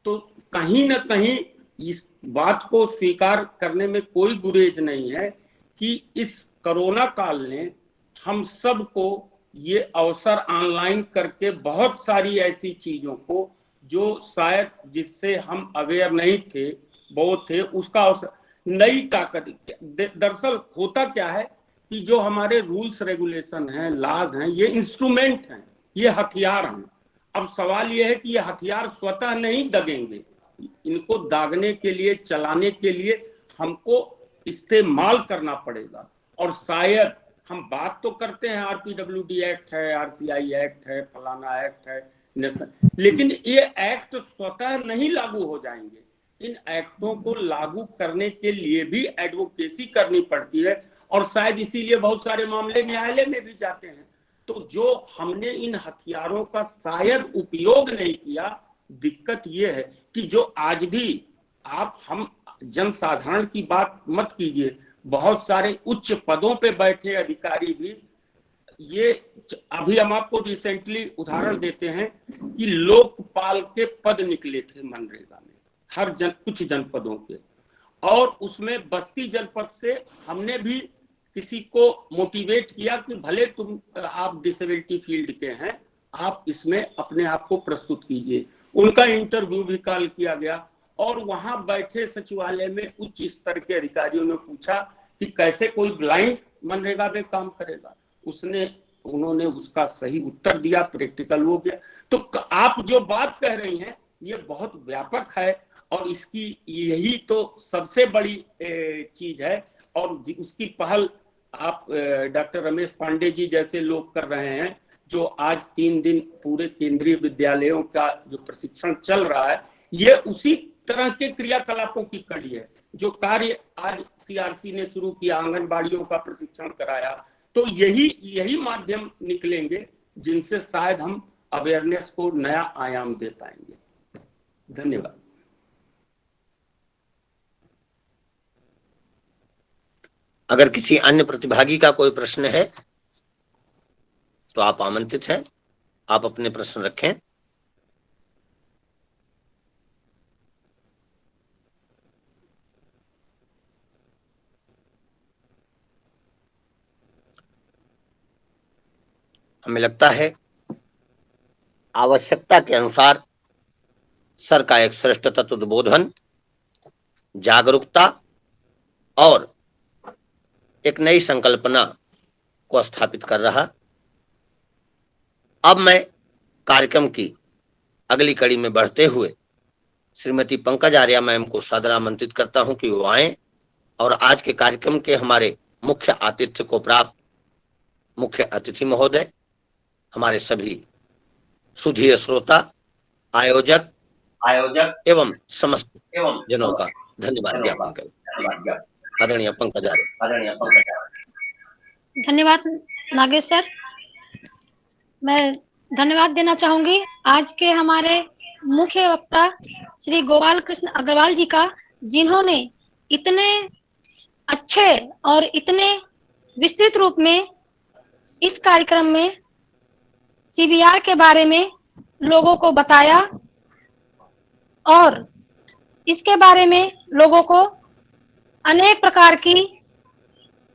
तो कहीं ना कहीं इस बात को स्वीकार करने में कोई गुरेज नहीं है कि इस कोरोना काल ने हम सबको ये अवसर ऑनलाइन करके बहुत सारी ऐसी चीजों को जो शायद जिससे हम अवेयर नहीं थे वो थे उसका अवसर, नई ताकत। दरअसल होता क्या है कि जो हमारे रूल्स रेगुलेशन हैं, लॉज हैं, ये इंस्ट्रूमेंट हैं, ये हथियार हैं। अब सवाल ये है कि ये हथियार स्वतः नहीं दगेंगे, इनको दागने के लिए, चलाने के लिए हमको इस्तेमाल करना पड़ेगा। और शायद हम बात तो करते हैं RPWD एक्ट है, RCI एक्ट है, फलाना एक्ट है, लेकिन ये एक्ट स्वतः नहीं लागू हो जाएंगे। इन एक्टों को लागू करने के लिए भी एडवोकेसी करनी पड़ती है और शायद इसीलिए बहुत सारे मामले न्यायालय में भी जाते हैं। तो जो हमने इन हथियारों का शायद उपयोग नहीं किया, दिक्कत ये है कि जो आज भी हम जनसाधारण की बात मत कीजिए, बहुत सारे उच्च पदों पे बैठे अधिकारी भी ये, अभी हम आपको रिसेंटली उदाहरण देते हैं कि लोकपाल के पद निकले थे मनरेगा में, कुछ जनपदों के, और उसमें बस्ती जनपद से हमने भी किसी को मोटिवेट किया कि भले आप डिसेबिलिटी फील्ड के हैं, आप इसमें अपने आप को प्रस्तुत कीजिए। उनका इंटरव्यू भी कॉल किया गया और वहां बैठे सचिवालय में उच्च स्तर के अधिकारियों ने पूछा कि कैसे कोई ब्लाइंड मनरेगा में काम करेगा। उन्होंने उसका सही उत्तर दिया, प्रैक्टिकल हो गया। तो आप जो बात कह रही हैं ये बहुत व्यापक है और इसकी यही तो सबसे बड़ी चीज है। और उसकी पहल आप डॉक्टर रमेश पांडे जी जैसे लोग कर रहे हैं, जो आज 3 दिन पूरे केंद्रीय विद्यालयों का जो प्रशिक्षण चल रहा है, ये उसी तरह के क्रियाकलापों की कड़ी है जो कार्य आज CRC ने शुरू किया, आंगनबाड़ियों का प्रशिक्षण कराया। तो यही माध्यम निकलेंगे जिनसे शायद हम अवेयरनेस को नया आयाम दे पाएंगे। धन्यवाद। अगर किसी अन्य प्रतिभागी का कोई प्रश्न है तो आप आमंत्रित हैं, आप अपने प्रश्न रखें। हमें लगता है आवश्यकता के अनुसार सर का एक श्रेष्ठ तत्वबोधन, जागरूकता और एक नई संकल्पना को स्थापित कर रहा। अब मैं कार्यक्रम की अगली कड़ी में बढ़ते हुए श्रीमती पंकज आर्या मैम को सादर आमंत्रित करता हूं कि वो आए और आज के कार्यक्रम के हमारे मुख्य आतिथ्य को प्राप्त मुख्य अतिथि महोदय, हमारे सभी सुधीर श्रोता, आयोजक एवं समस्त जनों का धन्यवाद ज्ञापन करें। आदरणीय पंकज आर्या। धन्यवाद नागेश सर। मैं धन्यवाद देना चाहूंगी आज के हमारे मुख्य वक्ता श्री गोपाल कृष्ण अग्रवाल जी का, जिन्होंने इतने अच्छे और इतने विस्तृत रूप में इस कार्यक्रम में CBR के बारे में लोगों को बताया और इसके बारे में लोगों को अनेक प्रकार की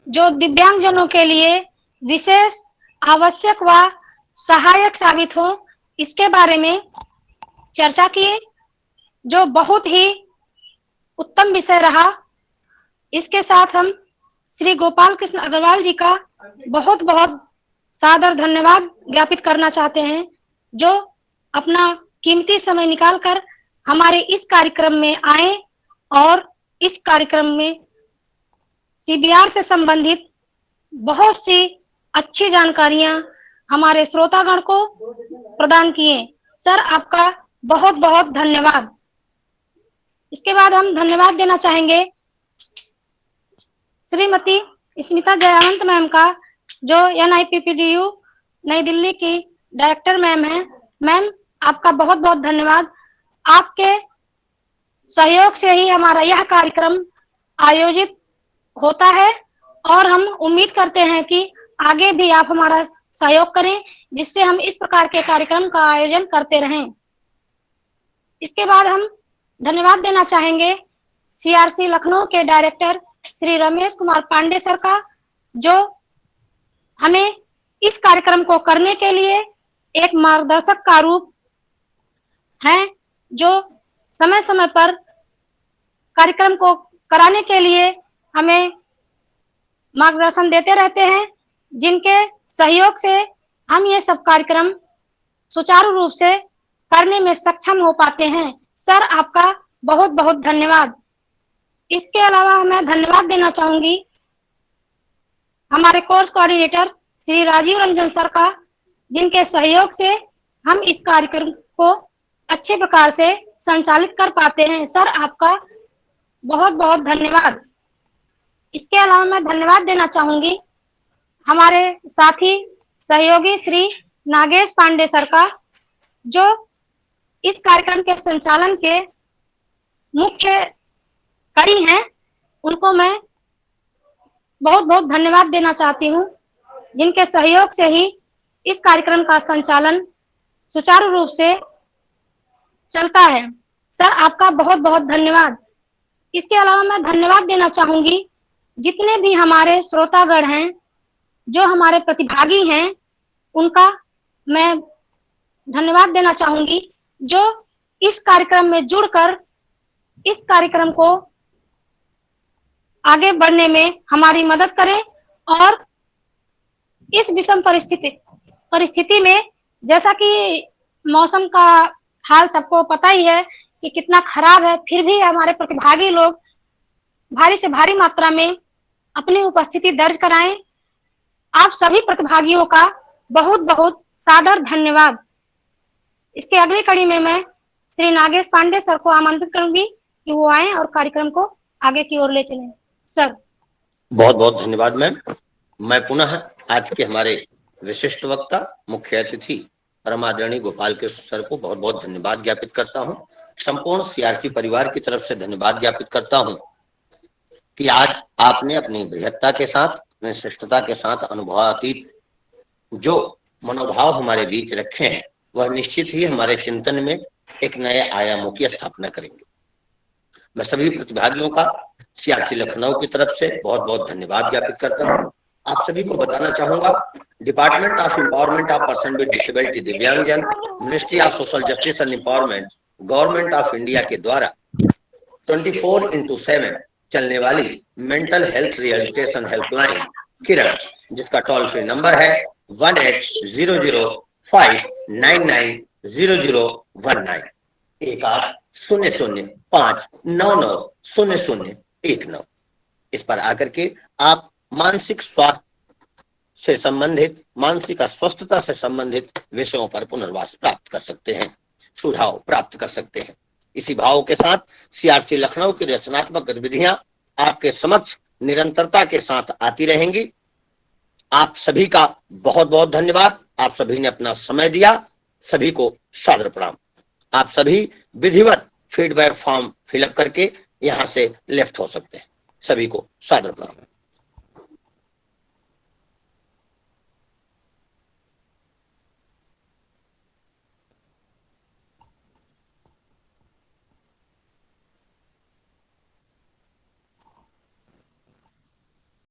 जो दिव्यांगजनों के लिए विशेष आवश्यक व सहायक साबित हो, इसके बारे में चर्चा किए, जो बहुत ही उत्तम विषय रहा। इसके साथ हम श्री गोपाल कृष्ण अग्रवाल जी का बहुत बहुत सादर धन्यवाद ज्ञापित करना चाहते हैं, जो अपना कीमती समय निकालकर हमारे इस कार्यक्रम में आए और इस कार्यक्रम में CBR से संबंधित बहुत सी अच्छी जानकारियां हमारे श्रोतागण को प्रदान किए। सर, आपका बहुत बहुत धन्यवाद। इसके बाद हम धन्यवाद देना चाहेंगे श्रीमती स्मिता जयवंत मैम का, जो NIPPDU नई दिल्ली की डायरेक्टर मैम है, मैम आपका बहुत बहुत धन्यवाद। आपके सहयोग से ही हमारा यह कार्यक्रम आयोजित होता है और हम उम्मीद करते हैं कि आगे भी आप हमारा सहयोग करें, जिससे हम इस प्रकार के कार्यक्रम का आयोजन करते रहें। इसके बाद हम धन्यवाद देना चाहेंगे सीआरसी लखनऊ के डायरेक्टर श्री रमेश कुमार पांडे सर का, जो हमें इस कार्यक्रम को करने के लिए एक मार्गदर्शक का रूप हैं, जो समय समय पर कार्यक्रम को कराने के लिए हमें मार्गदर्शन देते रहते हैं, जिनके सहयोग से हम ये सब कार्यक्रम सुचारू रूप से करने में सक्षम हो पाते हैं। सर आपका बहुत बहुत धन्यवाद। इसके अलावा मैं धन्यवाद देना चाहूंगी हमारे course coordinator Shri Rajiv Ranjan sir का, जिनके सहयोग से हम इस कार्यक्रम को अच्छे प्रकार से संचालित कर पाते हैं। सर आपका बहुत बहुत धन्यवाद। इसके अलावा मैं धन्यवाद देना चाहूंगी हमारे साथी सहयोगी श्री नागेश पांडे सर का, जो इस कार्यक्रम के संचालन के मुख्य कड़ी हैं। उनको मैं बहुत बहुत धन्यवाद देना चाहती हूँ, जिनके सहयोग से ही इस कार्यक्रम का संचालन सुचारू रूप से चलता है। सर आपका बहुत बहुत धन्यवाद। इसके अलावा मैं धन्यवाद देना चाहूंगी जितने भी हमारे श्रोतागण हैं, जो हमारे प्रतिभागी हैं, उनका मैं धन्यवाद देना चाहूंगी, जो इस कार्यक्रम में जुड़कर इस कार्यक्रम को आगे बढ़ने में हमारी मदद करें। और इस विषम परिस्थिति में, जैसा कि मौसम का हाल सबको पता ही है कि कितना खराब है, फिर भी हमारे प्रतिभागी लोग भारी से भारी मात्रा में अपनी उपस्थिति दर्ज कराएं। आप सभी प्रतिभागियों का बहुत बहुत सादर धन्यवाद। इसके अगली कड़ी में मैं श्री नागेश पांडे सर को आमंत्रित करूंगी कि वो आए और कार्यक्रम को आगे की ओर ले चलें। सर बहुत बहुत धन्यवाद मैम। मैं पुनः आज के हमारे विशिष्ट वक्ता मुख्य अतिथि परमादरणीय गोपाल कृष्ण सर को बहुत बहुत धन्यवाद ज्ञापित करता हूं। संपूर्ण सीआरसी परिवार की तरफ से धन्यवाद ज्ञापित करता हूं कि आज आपने अपनी बृहत्ता के साथ, अपनी श्रेष्ठता के साथ अनुभवातीत जो मनोभाव हमारे बीच रखे हैं, वह निश्चित ही हमारे चिंतन में एक नए आयामों की स्थापना करेंगे। मैं सभी प्रतिभागियों का सीआरसी लखनऊ की तरफ से बहुत बहुत धन्यवाद ज्ञापित करता हूँ। आप सभी को बताना चाहूंगा, department of empowerment of person with disability दिव्यांगजन, ministry of social justice and empowerment, government of India के द्वारा 24/7 चलने वाली mental health rehabilitation helpline Kiran, जिसका टोल फ्री नंबर है 180059900019, 180059900019। इस पर आकर के आप मानसिक स्वास्थ्य से संबंधित, मानसिक अस्वस्थता से संबंधित विषयों पर पुनर्वास प्राप्त कर सकते हैं, सुझाव प्राप्त कर सकते हैं। इसी भाव के साथ सीआरसी लखनऊ की रचनात्मक गतिविधियां आपके समक्ष निरंतरता के साथ आती रहेंगी। आप सभी का बहुत बहुत धन्यवाद। आप सभी ने अपना समय दिया, सभी को सादर प्रणाम। आप सभी विधिवत फीडबैक फॉर्म फिलअप करके यहां से लेफ्ट हो सकते हैं। सभी को सादर प्रणाम।